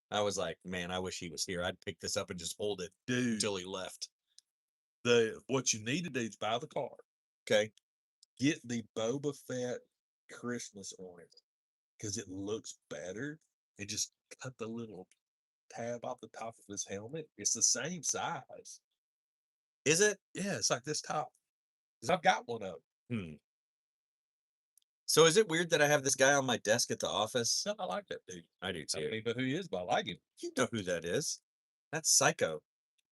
I was like, man, I wish he was here. I'd pick this up and just hold it
Dude,
until he left.
what you need to do is buy the car.
Okay.
Get the Boba Fett Christmas ornament because it looks better. And just cut the little tab off the top of his helmet. It's the same size.
Is it?
Yeah, it's like this top. Because I've got one of them.
So is it weird that I have this guy on my desk at the office?
No, I like that dude.
I do
I
too.
don't even know who he is, but I like him.
You know who that is? That's Psycho.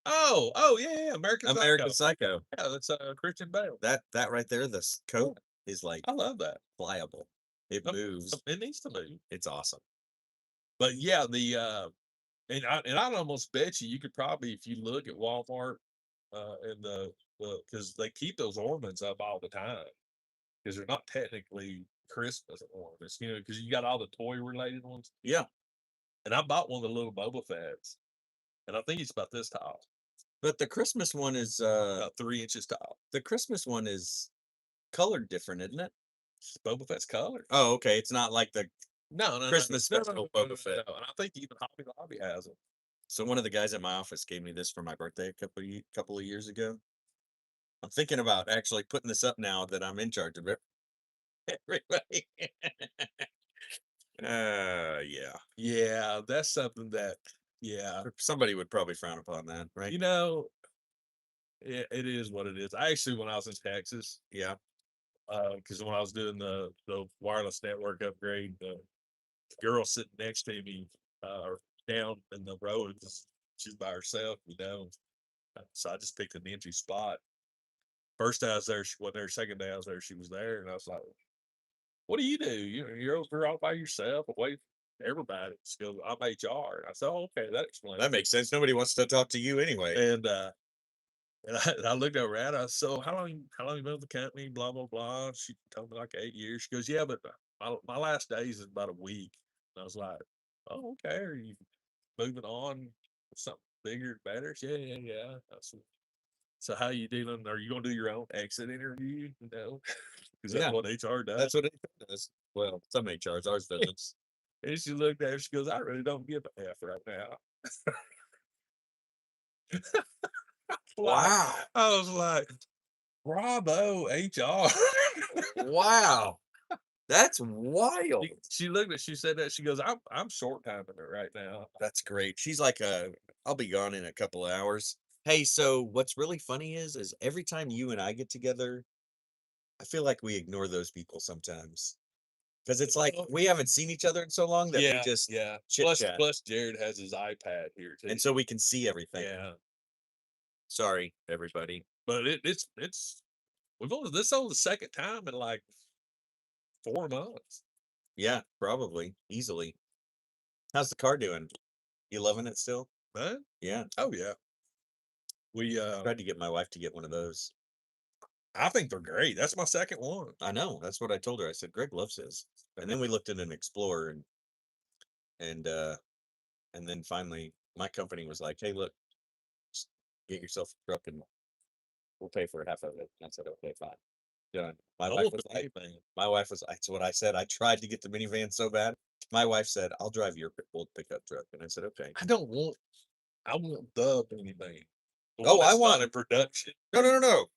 Oh, yeah, American
American
Psycho.
Psycho.
Yeah, that's Christian Bale.
That right there, the coat is like
I love that.
pliable. It moves.
It needs to move.
It's awesome.
But yeah, and I'd almost bet you could probably if you look at Walmart and because they keep those ornaments up all the time because they're not technically Christmas ornaments, because you got all the toy related ones.
Yeah.
And I bought one of the little Boba Fett's, and I think it's about this tall,
But the Christmas one is
about 3 inches tall.
the Christmas one is colored different, isn't it?
It's Boba Fett's color.
Oh, okay. It's not like the
No,
Christmas special Boba Fett.
No. And I think even Hobby Lobby has them.
So one of the guys at my office gave me this for my birthday a couple of years ago. I'm thinking about actually putting this up now that I'm in charge of it. Everybody. Yeah.
Yeah, that's something that, yeah,
Somebody would probably frown upon that, right?
it is what it is. I actually, when I was in Texas,
Yeah.
because when I was doing the wireless network upgrade, the girl sitting next to me, down in the road, she's by herself, So I just picked an empty spot. First day I was there, she wasn't there. Second day I was there, she was there, and I was like, "What do? You're over all by yourself, away from everybody." She goes, "I'm HR." And I said, "Oh, okay, that explains."
That makes sense. Nobody wants to talk to you anyway.
And I looked over at her. I said, "So how long you been with the company?" Blah blah blah. She told me like 8 years. She goes, "Yeah, but my last days is about a week." And I was like, "Oh, okay. Are you moving on with something bigger, better?" She, yeah, yeah. I said, "So how you dealing? Are you gonna do your own exit interview?" Because that's
Yeah.
what HR does.
That's what it does. Well, some HRs, ours doesn't.
And she looked at her. She goes, "I really don't give a F right now."
Wow.
I was like, "Bravo, HR."
Wow. That's wild.
She looked at. She said that. She goes, "I'm short timing it right now."
That's great. She's like, I'll be gone in a couple of hours. Hey, so what's really funny is every time you and I get together, I feel like we ignore those people sometimes. Because it's like
Well,
we haven't seen each other in so long that we just
yeah.
chit chat.
Plus, Jared has his iPad here too.
And so we can see everything.
Yeah,
Sorry, everybody.
but it's this is only the second time in like 4 months.
Yeah, probably. Easily. How's the car doing? You loving it still?
Huh?
Yeah.
Oh yeah. We
Tried to get my wife to get one of those.
I think they're great. That's my second one.
I know. That's what I told her. I said, Greg loves his. And then we looked at an Explorer and then finally my company was like, hey, look, just get yourself a truck and we'll pay for half of it. And I said, okay, fine. Done. My wife was like, that's what I said. I tried to get the minivan so bad. My wife said, "I'll drive your old pickup truck," and I said, "Okay."
I want the anything. The
Oh,
one
I
that's
want-
not in production.
No.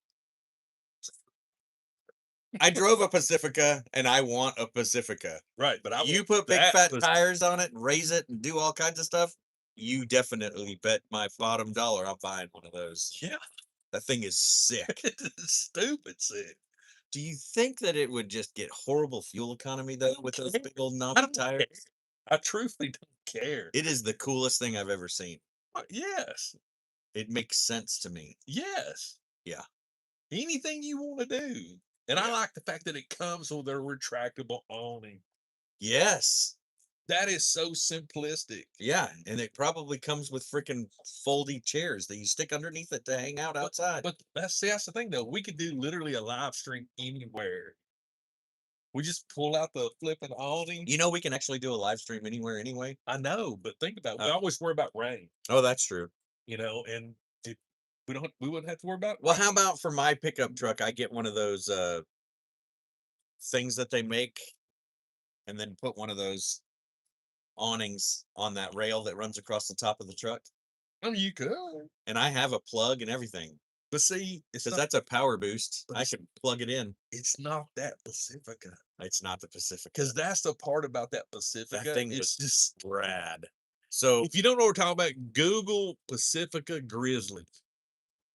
I drove a Pacifica, and I want a Pacifica.
Right, but I
You
want
put big
that
fat
Pac-
tires on it, and raise it, and do all kinds of stuff. You definitely bet my bottom dollar I'm buying one of those.
Yeah,
That thing is sick.
it's stupid sick.
Do you think that it would just get horrible fuel economy though with those big old
I
knobby
don't care.
tires?
I truthfully don't care.
It is the coolest thing I've ever seen.
Yes,
It makes sense to me.
yes.
Yeah.
Anything you want to do, and I
Yeah.
like the fact that it comes with a retractable awning.
Yes.
That is so simplistic.
Yeah, and it probably comes with freaking foldy chairs that you stick underneath it to hang out outside.
But that's the thing though. We could do literally a live stream anywhere. We just pull out the flipping awning.
You know, we can actually do a live stream anywhere anyway.
I know, but think about it. We
Uh,
always worry about rain,
Oh, that's true.
and if we wouldn't have to worry about
Well,
rain.
how about for my pickup truck, I get one of those things that they make and then put one of those awnings on that rail that runs across the top of the truck.
I mean, you could,
And I have a plug and everything.
but see, it's
Because
not,
that's a power boost.
but
I
it's-
can plug it in.
it's not that Pacifica.
It's not the Pacifica.
Because that's the part about that Pacifica.
thing
It's
was-
just
Rad. So
if you don't know what we're talking about, Google Pacifica Grizzly.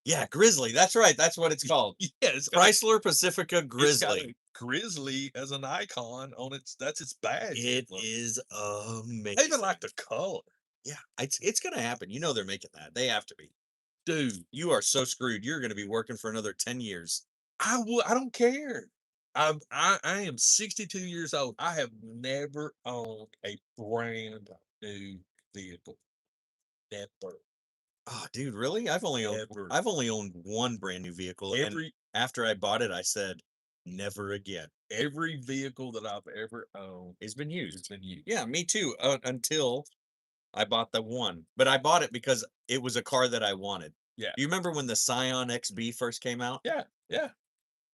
yeah, Grizzly. That's right. That's what it's called.
Yeah, it's got,
Chrysler Pacifica
it's got
Grizzly.
a Grizzly as an icon on that's its badge.
It
Look,
is amazing.
I even like the color,
Yeah, it's gonna happen. You know they're making that. They have to be.
dude.
You are so screwed. You're gonna be working for another 10 years.
I don't care. I am 62 years old. I have never owned a brand new vehicle. Never.
Oh, dude, really? I've only
Ever.
owned one brand new vehicle. And
Every
after I bought it, I said, never again.
every vehicle that I've ever owned
It's been
has
used.
been used.
Yeah, me too. Until I bought the one. But I bought it because it was a car that I wanted.
Yeah.
You remember when the Scion XB first came out?
Yeah, yeah.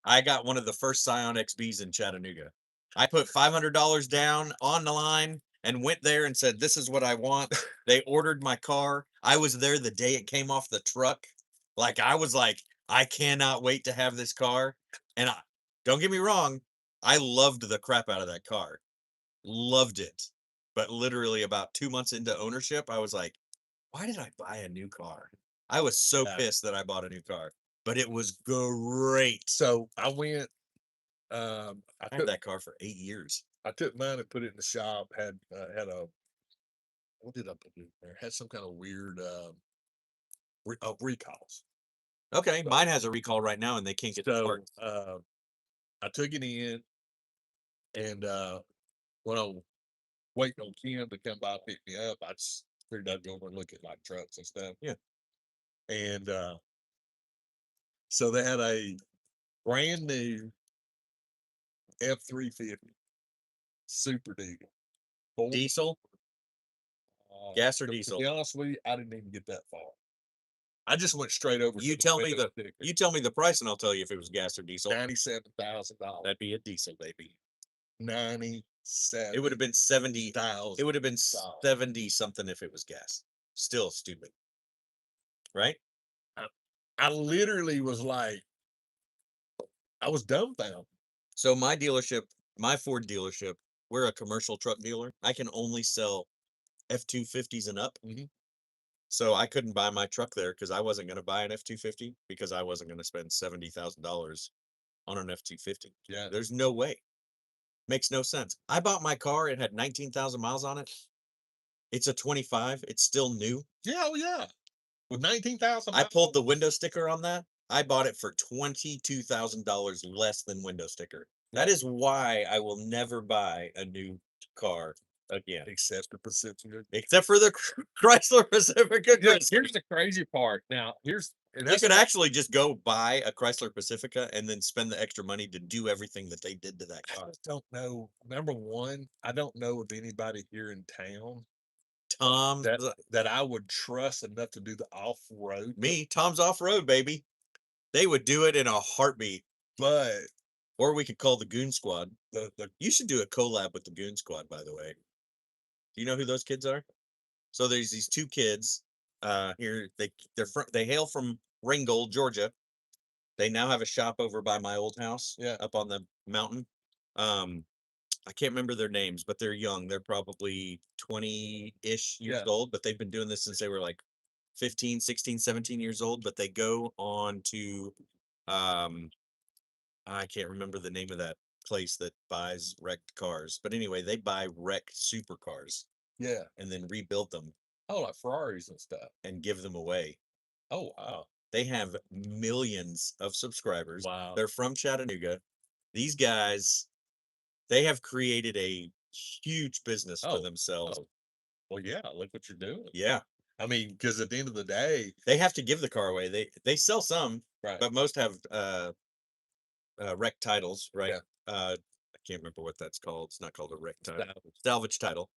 I got one of the first Scion XBs in Chattanooga. I put $500 down on the line and went there and said, "This is what I want." They ordered my car. I was there the day it came off the truck. Like I was like, I cannot wait to have this car. And don't get me wrong, I loved the crap out of that car. Loved it. But literally about 2 months into ownership, I was like, why did I buy a new car? I was so
Yeah.
pissed that I bought a new car. But it was great.
So I went.
I
I
had that car for 8 years.
took mine and put it in the shop. Had a what did I put in there? Had some kind of weird recalls.
Okay,
So-
mine has a recall right now and they can't get it to
So
work.
I took it in, and when I was waiting on Kim to come by and pick me up, I just figured I'd go over and look at like trucks and stuff.
Yeah.
And so they had a brand new F-350 Super Duty. Ford,
Diesel, gas or
to
diesel?
be honest with you, I didn't even get that far. I just went straight over.
You
to
tell me
window sticker.
You tell me the price and I'll tell you if it was gas or diesel.
$97,000.
That'd be a diesel, baby.
97.
It would have been 70.
$70,000.
It would have been
Solid.
70 something if it was gas. Still stupid. Right?
I literally was like, I was dumbfounded.
So my dealership, my Ford dealership, we're a commercial truck dealer. I can only sell F-250s and up.
Mhm.
So I couldn't buy my truck there because I wasn't going to buy an F-250 because I wasn't going to spend $70,000 on an F-250.
Yeah.
There's no way. Makes no sense. I bought my car. It had 19,000 miles on it. It's a 25. It's still new.
Yeah, oh yeah. With 19,000.
I pulled the window sticker on that. I bought it for $22,000 less than window sticker. That is why I will never buy a new car again,
except the Pacifica.
except for the Chrysler Pacifica.
Yeah,
Grizzly.
here's the crazy part. Now, and
You
that's
could
what-
actually just go buy a Chrysler Pacifica and then spend the extra money to do everything that they did to that
I
car.
just don't know. Number one, I don't know of anybody here in town
Tom,
that I would trust enough to do the off road.
me, Tom's off road, baby. They would do it in a heartbeat.
But
Or we could call the Goon Squad.
the
You should do a collab with the Goon Squad, by the way. Do you know who those kids are? So there's these two kids. Here they hail from Ringgold, Georgia. They now have a shop over by my old house.
Yeah.
Up on the mountain. I can't remember their names, but they're young. They're probably 20-ish years
Yeah.
old, but they've been doing this since they were like 15, 16, 17 years old. But they go on to, I can't remember the name of that place that buys wrecked cars. But anyway, they buy wrecked supercars
Yeah.
and then rebuild them
Oh, like Ferraris and stuff.
and give them away.
Oh, wow.
They have millions of subscribers.
Wow.
They're from Chattanooga. These guys, they have created a huge business for
Oh,
themselves.
oh. Well, yeah, look what you're doing.
Yeah,
I mean, because at the end of the day,
they have to give the car away. They sell some,
right?
but most have wrecked titles, right?
Yeah.
I can't remember what that's called. It's not called a wrecked title,
Salvage.
salvage title.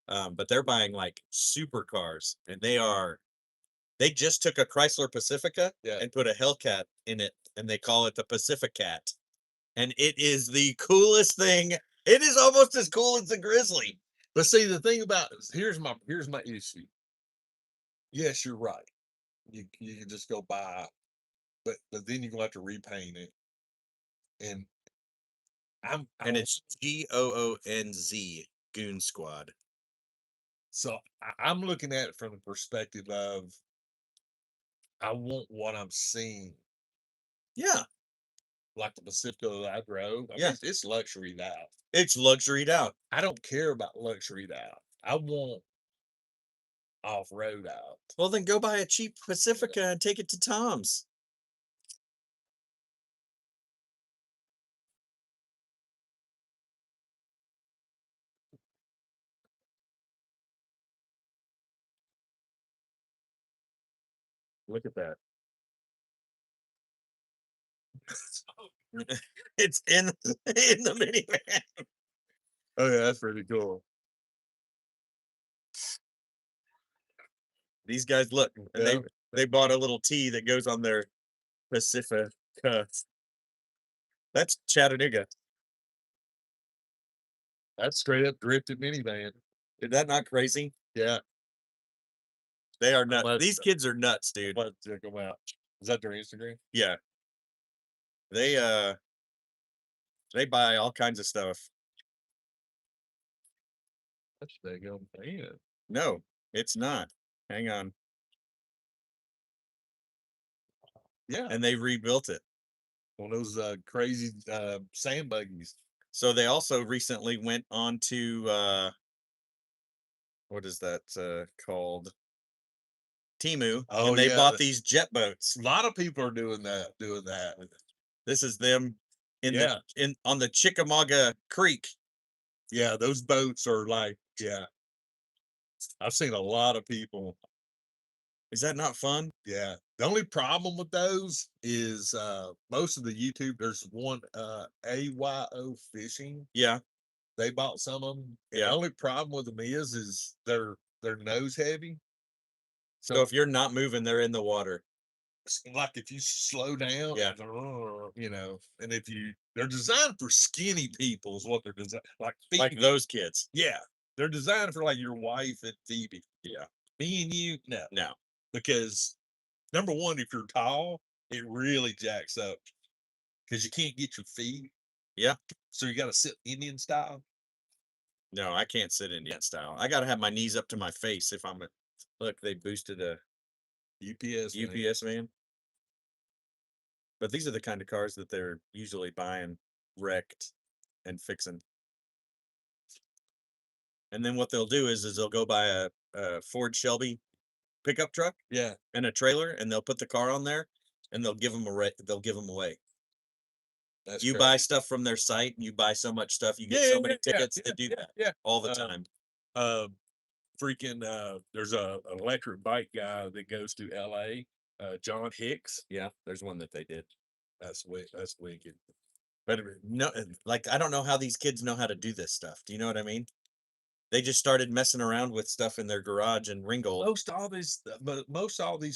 But they're buying like supercars, and they just took a Chrysler Pacifica
Yeah.
and put a Hellcat in it, and they call it the Pacificat, and it is the coolest thing. It is almost as cool as the Grizzly.
But see, the thing about here's my issue. Yes, you're right. You can just go buy, but then you're gonna have to repaint it. And
And it's GOONZ, Goon Squad.
so I'm looking at it from the perspective of I want what I'm seeing,
Yeah,
like the Pacifica that I drove. I mean,
Yeah.
it's luxuried out.
it's luxuried out.
I don't care about luxuried out. I want off road out.
Well, then go buy a cheap Pacifica and take it to Tom's. Look at that. It's in the minivan.
Oh yeah, that's pretty cool.
These guys look, and
Yeah.
they bought a little T that goes on their Pacifica. That's Chattanooga.
That's straight up drifted minivan.
Is that not crazy?
Yeah.
They are nuts.
Let's-
These kids are nuts, dude.
Let's check them out. Is that their Instagram?
Yeah. They buy all kinds of stuff.
That's they go, man.
No, it's not. Hang on.
Yeah.
And they rebuilt it.
One of those crazy sand buggies.
So they also recently went on to what is that called? Timu.
Oh,
and they
yeah,
bought
the-
these jet boats.
A lot of people are doing that.
This is them
Yeah.
on the Chickamauga Creek.
Yeah, those boats are like, yeah. I've seen a lot of people.
Is that not fun?
Yeah. The only problem with those is most of the YouTube, there's one AYO Fishing.
Yeah.
They bought some of them. And
Yeah.
the only problem with them is they're nose heavy.
So if you're not moving, they're in the water.
Like if you slow down,
Yeah.
you know, and if they're designed for skinny people is what they're designed like
Like
Phoebe.
those kids.
Yeah, they're designed for like your wife and Phoebe.
Yeah.
Me and you, no,
No.
because number one, if you're tall, it really jacks up because you can't get your feet.
Yeah.
So you got to sit Indian style.
No, I can't sit Indian style. I gotta have my knees up to my face if I'm look, they boosted a
UPS. man.
UPS van. But these are the kind of cars that they're usually buying wrecked and fixing. And then what they'll do is they'll go buy a Ford Shelby pickup truck
Yeah.
and a trailer, and they'll put the car on there, and they'll give them away.
That's
You
crazy.
buy stuff from their site, you buy so much stuff, you get so many tickets to do that
Yeah.
all the
Uh,
time.
There's a electric bike guy that goes to LA, John Hicks.
Yeah, there's one that they did.
That's wicked.
But no, like I don't know how these kids know how to do this stuff. Do you know what I mean? They just started messing around with stuff in their garage in Ringgold.
Most all these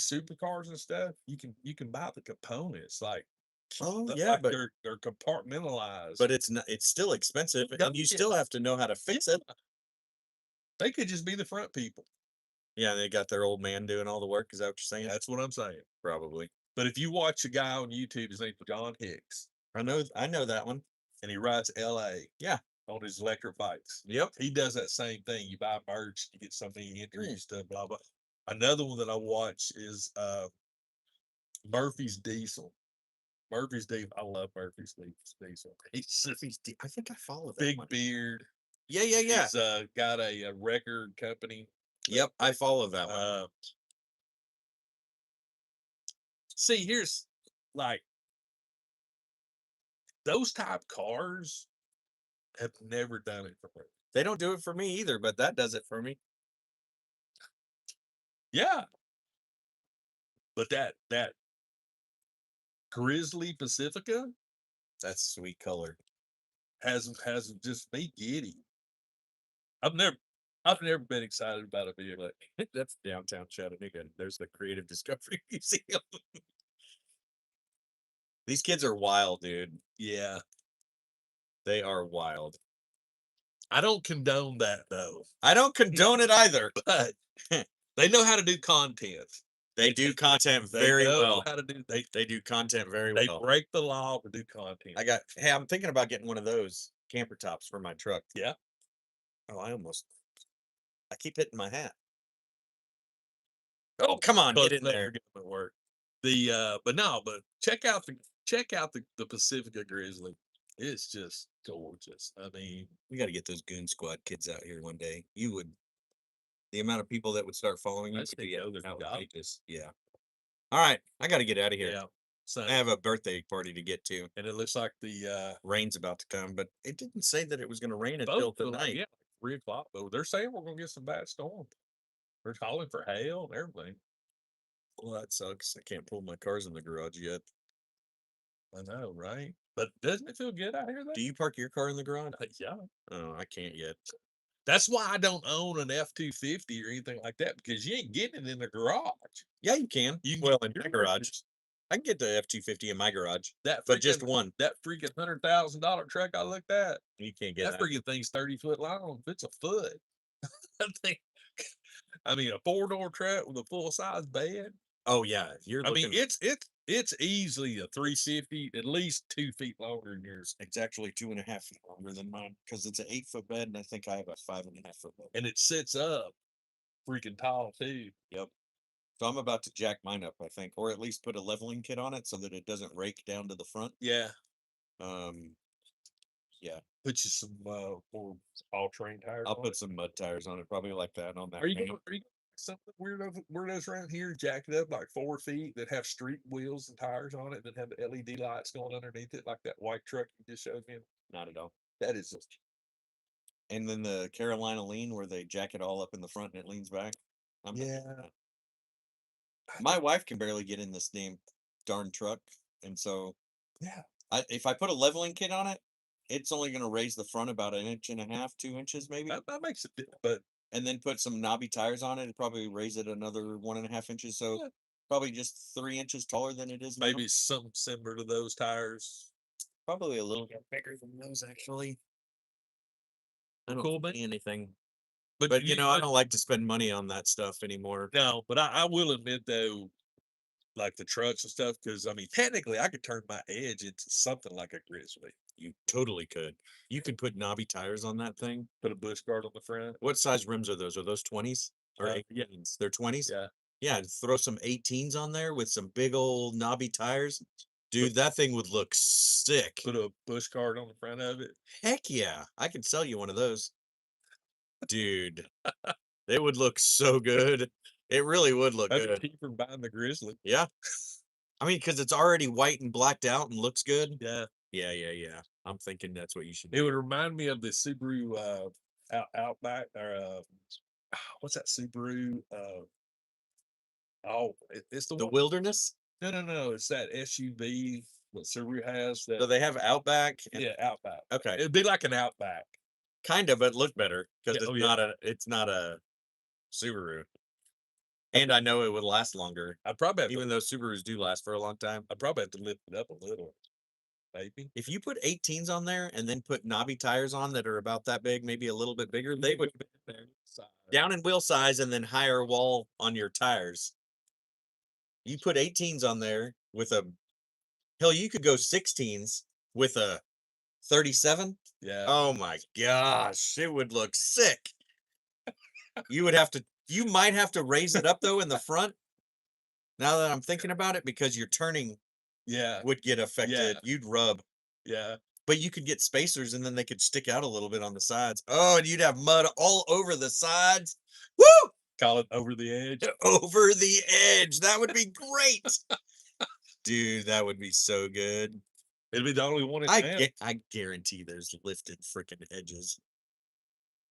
supercars and stuff, you can buy the components like
Oh
yeah,
but
they're compartmentalized.
but it's not. It's still expensive,
No,
and you
yeah.
still have to know how to fix it.
They could just be the front people.
Yeah, they got their old man doing all the work. Is that what you're saying?
That's what I'm saying.
Probably.
But if you watch a guy on YouTube, his name's John Hicks,
I know that one.
and he rides LA.
Yeah.
On his electric bikes.
Yep.
He does that same thing. You buy merch, you get something you introduced to, blah blah. Another one that I watch is Murphy's Diesel. Murphy's Diesel. I love Murphy's Diesel.
I think I follow that
Big
one.
beard.
Yeah.
He's got a record company.
Yep, I follow that one.
See, here's like those type cars have never done it for me.
They don't do it for me either, but that does it for me.
Yeah. But that Grizzly Pacifica
That's sweet color.
has just me giddy. I've never been excited about a vehicle.
That's downtown Chattanooga. There's the Creative Discovery Museum. These kids are wild, dude.
Yeah.
They are wild.
I don't condone that though.
I don't condone it either.
But they know how to do content.
They do content
They
very
know
well.
how to do
They do content very
they
well.
break the law to do content.
Hey, I'm thinking about getting one of those camper tops for my truck.
Yeah.
Oh, I keep hitting my hat. Oh, come on, get in there.
At work. But check out the Pacifica Grizzly. It's just gorgeous. I mean,
We got to get those Goon Squad kids out here one day. The amount of people that would start following you
That's
would be
the other
outrageous. Yeah. All right, I got to get out of here.
yeah. So,
I have a birthday party to get to.
and it looks like the
Rain's about to come, but it didn't say that it was going to rain until
both feel
tonight.
like, 3:00 though. They're saying we're gonna get some bad storm. They're calling for hail and everything.
Well, that sucks. I can't pull my cars in the garage yet.
I know, right? But doesn't it feel good out here though?
Do you park your car in the garage?
Yeah.
Oh, I can't yet.
That's why I don't own an F-250 or anything like that, because you ain't getting it in the garage.
Yeah, you can.
You can
Well,
get
in my
your
garage. I can get the F-250 in my garage,
That
but just
freaking-
one.
That freaking $100,000 truck I looked at.
You can't get
That
that.
freaking thing's 30 foot long. If it's a foot, that thing. I mean, a 4-door truck with a full size bed.
Oh yeah, you're
I
looking.
mean, it's easily a 350, at least 2 feet longer than yours,
It's actually 2.5 feet longer than mine because it's an 8-foot bed, and I think I have a 5.5-foot bed.
and it sits up freaking tall too.
Yep. So I'm about to jack mine up, I think, or at least put a leveling kit on it so that it doesn't rake down to the front.
Yeah,
Yeah,
put you some more all-terrain tires.
I'll
on
put
it.
some mud tires on it, probably like that on that.
Are you
ramp.
gonna something weirdos around here jack it up like 4 feet that have street wheels and tires on it that have the LED lights going underneath it like that white truck you just showed me?
Not at all.
That is just
And then the Carolina lean where they jack it all up in the front and it leans back. I'm not doing
Yeah.
that. My wife can barely get in this darn truck, and so
yeah.
if I put a leveling kit on it, it's only going to raise the front about 1.5 inches, 2 inches maybe,
That makes it, but
and then put some knobby tires on it, it'd probably raise it another 1.5 inches. So
Yeah.
probably just 3 inches taller than it is now.
maybe something similar to those tires.
Probably a little bit bigger than those actually. I don't
Cool,
see
man.
anything, but I don't like to spend money on that stuff anymore.
No, but I will admit though, like the trucks and stuff, because I mean, technically, I could turn my Edge into something like a Grizzly.
You totally could. You could put knobby tires on that thing.
Put a bush guard on the front.
What size rims are those? Are those 20s or 18s? They're 20s?
Yeah.
Yeah, throw some 18s on there with some big old knobby tires. Dude, that thing would look sick.
Put a bush guard on the front of it.
Heck yeah. I could sell you one of those. Dude, they would look so good. It really would look
That's
good.
cheaper than buying the Grizzly.
Yeah. I mean, because it's already white and blacked out and looks good.
Yeah.
Yeah. I'm thinking that's what you should
It
do.
would remind me of the Subaru Outback or what's that Subaru? It's the
The
one.
wilderness?
No. It's that SUV that Subaru has.
So
That
they have Outback.
yeah, Outback.
Okay.
It'd be like an Outback.
Kind of, but look better because
Yeah,
it's not a Subaru. And I know it would last longer,
I'd probably have
even though Subarus do last for a long time.
I'd probably have to lift it up a little, maybe.
If you put 18s on there and then put knobby tires on that are about that big, maybe a little bit bigger, they Down in wheel size and then higher wall on your tires. You put 18s on there with a hell, you could go 16s with a 37.
Yeah.
Oh my gosh, it would look sick. You might have to raise it up though in the front. Now that I'm thinking about it, because your turning
Yeah.
would get affected.
Yeah.
You'd rub.
Yeah.
But you could get spacers and then they could stick out a little bit on the sides. Oh, and you'd have mud all over the sides. Woo!
Call it over the edge.
Over the edge. That would be great. Dude, that would be so good.
It'll be the only one in
I
town.
I guarantee there's lifted freaking edges.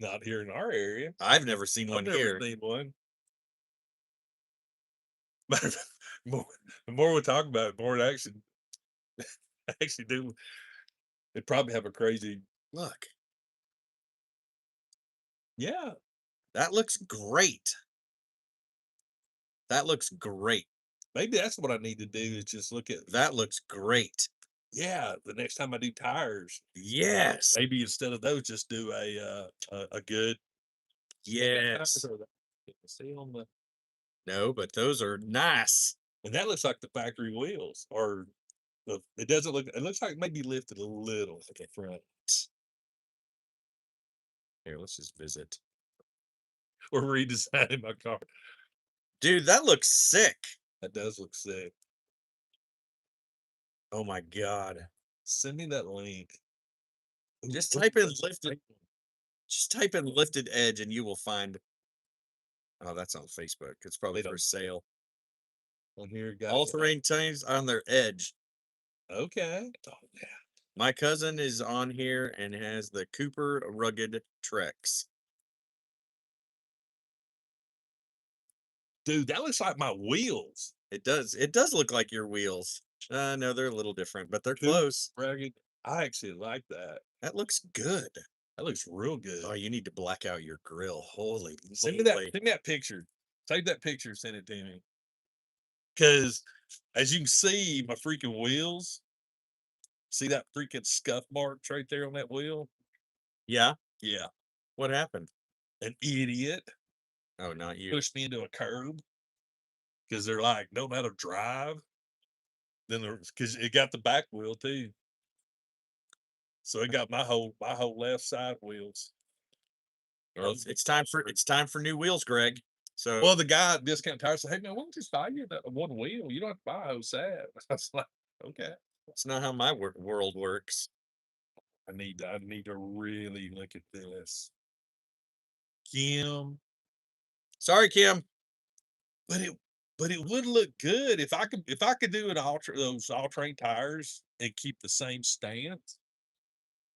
Not here in our area.
I've never seen
I've
one
never
here.
seen one. But the more we talk about it, the more it actually do. It'd probably have a crazy.
Look,
Yeah.
that looks great. That looks great.
Maybe that's what I need to do is just look at
That looks great.
yeah, the next time I do tires,
Yes.
maybe instead of those, just do a good
Yes.
tires or see on the
No, but those are nice.
and that looks like the factory wheels or it doesn't look it looks like maybe lifted a little at the front.
Here, let's just visit.
Or redesigning my car.
Dude, that looks sick.
That does look sick.
Oh my God.
Send me that link. Ooh,
Just
look
type
at
in
this
lifted.
big one.
Just type in lifted edge and you will find. Oh, that's on Facebook. It's probably
They
for
don't-
sale.
On here, guys.
All terrain tires on their edge.
Okay. Oh, yeah.
My cousin is on here and has the Cooper Rugged Trex.
Dude, that looks like my wheels.
It does. It does look like your wheels. No, they're a little different, but they're
Cooper
close.
Rugged. I actually like that.
That looks good.
That looks real good.
Oh, you need to black out your grill. Holy
Send me
moly.
that picture. Take that picture, send it to me. Cause as you can see, my freaking wheels. See that freaking scuff marks right there on that wheel?
Yeah.
Yeah.
What happened?
An idiot
Oh, not you.
pushed me into a curb. Cause they're like, don't know how to drive. Then there's cause it got the back wheel too. So it got my whole left side wheels.
Well, it's time for new wheels, Greg. So
Well, the guy at Discount Tire said, "Hey man, why don't you just buy you that one wheel? You don't have to buy a whole set." I was like, "Okay,
that's not how my world works.
I need to really look at this." Kim,
Sorry, Kim.
but it would look good if I could do those all terrain tires and keep the same stance.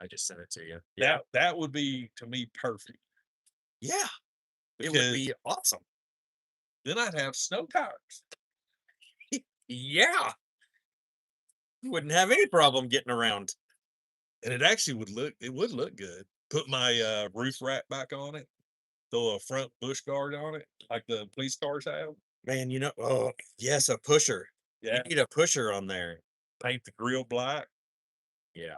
I just sent it to you.
That would be to me perfect.
Yeah. It would
Because
be awesome.
then I'd have snow tires.
Yeah. You wouldn't have any problem getting around.
And it actually would look good. Put my roof rack back on it. Throw a front bush guard on it, like the police cars have.
Man, oh, yes, a pusher.
Yeah.
You need a pusher on there.
Paint the grill black.
Yeah.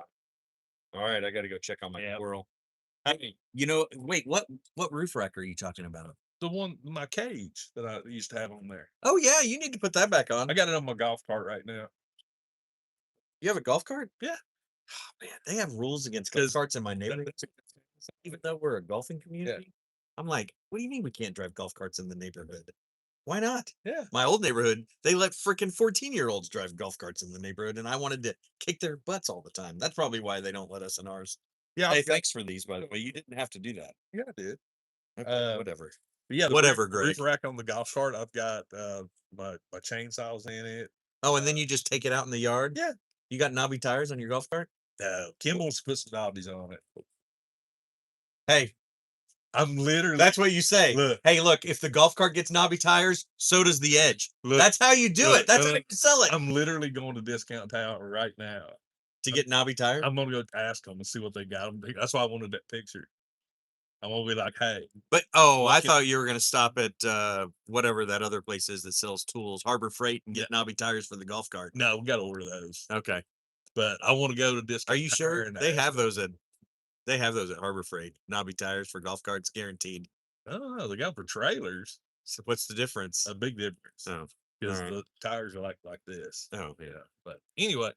All right, I got to go check on my
Yeah.
squirrel.
Hey,
Wait, what roof rack are you talking about?
the one my cage that I used to have on there.
Oh yeah, you need to put that back on.
I got it on my golf cart right now.
You have a golf cart?
Yeah.
Oh, man, they have rules against golf
'Cause-
carts in my neighborhood. Even though we're a golfing community, I'm like, what do you mean we can't drive golf carts in the neighborhood? Why not?
Yeah.
My old neighborhood, they let freaking 14-year-olds drive golf carts in the neighborhood, and I wanted to kick their butts all the time. That's probably why they don't let us in ours.
Yeah.
Hey, thanks for these, by the way. You didn't have to do that.
Yeah, I did.
Okay, whatever.
But yeah, the
Whatever,
roof
Greg.
rack on the golf cart. I've got my chainsaws in it.
Oh, and then you just take it out in the yard?
Yeah.
You got knobby tires on your golf cart?
Kim wants to put some knobbies on it.
Hey,
I'm literally
that's what you say.
Look.
Hey, look, if the golf cart gets knobby tires, so does the edge.
Look,
That's how you do
look,
it. That's how
look,
you sell it.
I'm literally going to Discount Tower right now.
To get knobby tires?
I'm gonna go ask them and see what they got. That's why I wanted that picture. I'm gonna be like, hey,
But
what
I
can-
thought you were gonna stop at whatever that other place is that sells tools, Harbor Freight, and get knobby tires for the golf cart.
no, we got to order those.
Okay.
But I want to go to Discount.
Are you
Tire
sure
and
they
ask
have
them.
those at Harbor Freight? Knobby tires for golf carts, guaranteed.
Oh, they got 'em for trailers.
So what's the difference?
A big difference.
Oh,
Because
alright.
the tires are like this.
Oh.
Yeah. But anyway,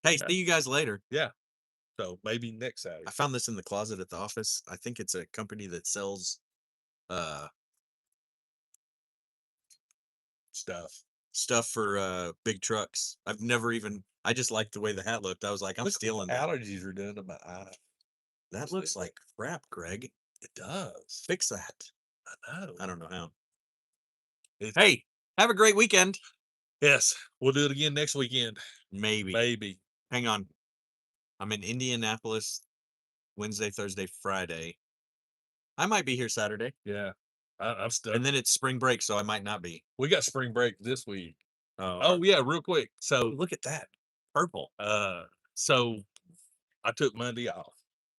Hey,
Yeah.
see you guys later.
yeah. So maybe next Saturday.
I found this in the closet at the office. I think it's a company that sells
Stuff.
stuff for big trucks. I've never even I just liked the way the hat looked. I was like, I'm
Look what
stealing
the
that.
allergies are doing to my eye.
That
see
looks
that?
like crap, Greg.
It does.
Fix that.
I know.
I don't know how.
It's-
Hey, have a great weekend.
Yes. We'll do it again next weekend.
Maybe.
Maybe.
Hang on. I'm in Indianapolis Wednesday, Thursday, Friday. I might be here Saturday.
Yeah. I'm stuck.
And then it's spring break, so I might not be.
We got spring break this week.
Oh,
Oh yeah, real quick. So
look at that. Purple.
so I took Monday off.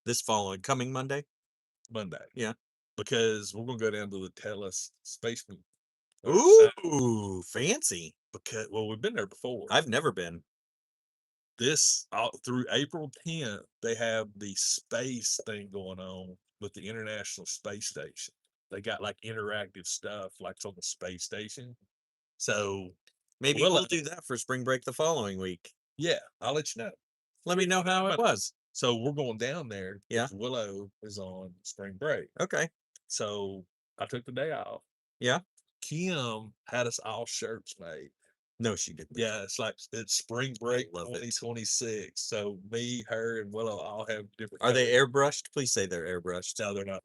This following coming Monday.
Monday.
Yeah.
Because we're gonna go down to the Telus Space Moon.
Ooh, fancy.
Because we've been there before.
I've never been.
This all through April 10th, they have the space thing going on with the International Space Station. They got like interactive stuff like on the space station. So
Maybe
Well,
we'll do that for spring break the following week.
yeah, I'll let you know.
Let me know how it was.
So we're going down there.
Yeah.
'cause Willow is on spring break.
Okay.
So I took the day off.
Yeah.
Kim had us all shirts made.
No, she didn't.
Yeah, it's spring break
love it.
2026. So me, her, and Willow all have different.
Are they
colors.
airbrushed? Please say they're airbrushed.
No, they're not.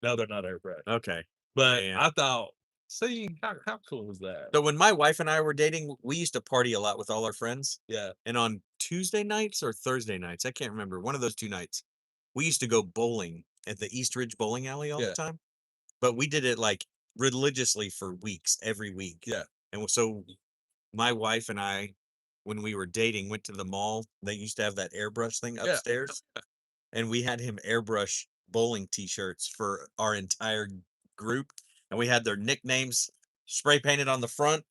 No, they're not airbrush.
Okay.
But
Man.
I thought, see, how cool was that?
So when my wife and I were dating, we used to party a lot with all our friends.
Yeah,
And on Tuesday nights or Thursday nights, I can't remember, one of those 2 nights, we used to go bowling at the East Ridge Bowling Alley all
Yeah.
the time. But we did it like religiously for weeks, every week.
yeah,
And so my wife and I, when we were dating, went to the mall. They used to have that airbrush thing
Yeah.
upstairs. And we had him airbrush bowling t-shirts for our entire group. And we had their nicknames spray painted on the front.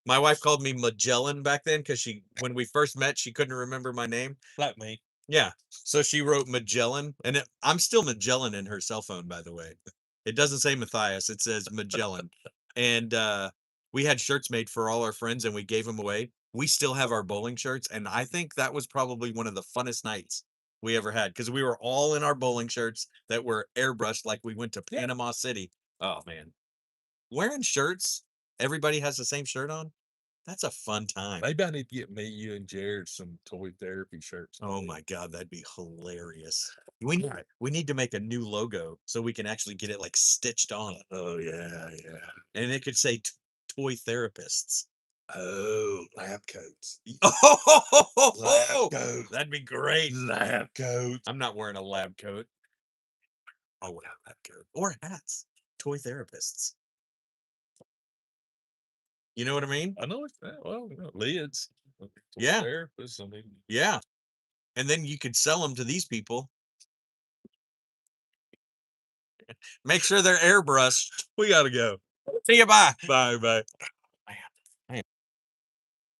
My wife called me Magellan back then because when we first met, she couldn't remember my name.
like me.
Yeah. So she wrote Magellan, and I'm still Magellan in her cell phone, by the way. It doesn't say Matthias, it says Magellan. And we had shirts made for all our friends and we gave them away. We still have our bowling shirts, and I think that was probably one of the funnest nights we ever had because we were all in our bowling shirts that were airbrushed like we went to
Yeah.
Panama City. Oh man. Wearing shirts, everybody has the same shirt on. That's a fun time.
Maybe I need to get me, you, and Jared some toy therapy shirts.
Oh my god, that'd be hilarious. We need to make a new logo so we can actually get it like stitched on it.
Oh yeah, yeah.
And it could say toy therapists.
Oh, lab coats.
Oh,
Lab coat.
that'd be great.
Lab coats.
I'm not wearing a lab coat.
Oh, wow, lab coat.
Or hats. Toy therapists. You know what I mean?
I know it's well, lids. Toy
Yeah.
Therapists. I mean,
Yeah. And then you could sell them to these people. Make sure they're airbrushed.
we gotta go.
See you, bye.
Bye, bye.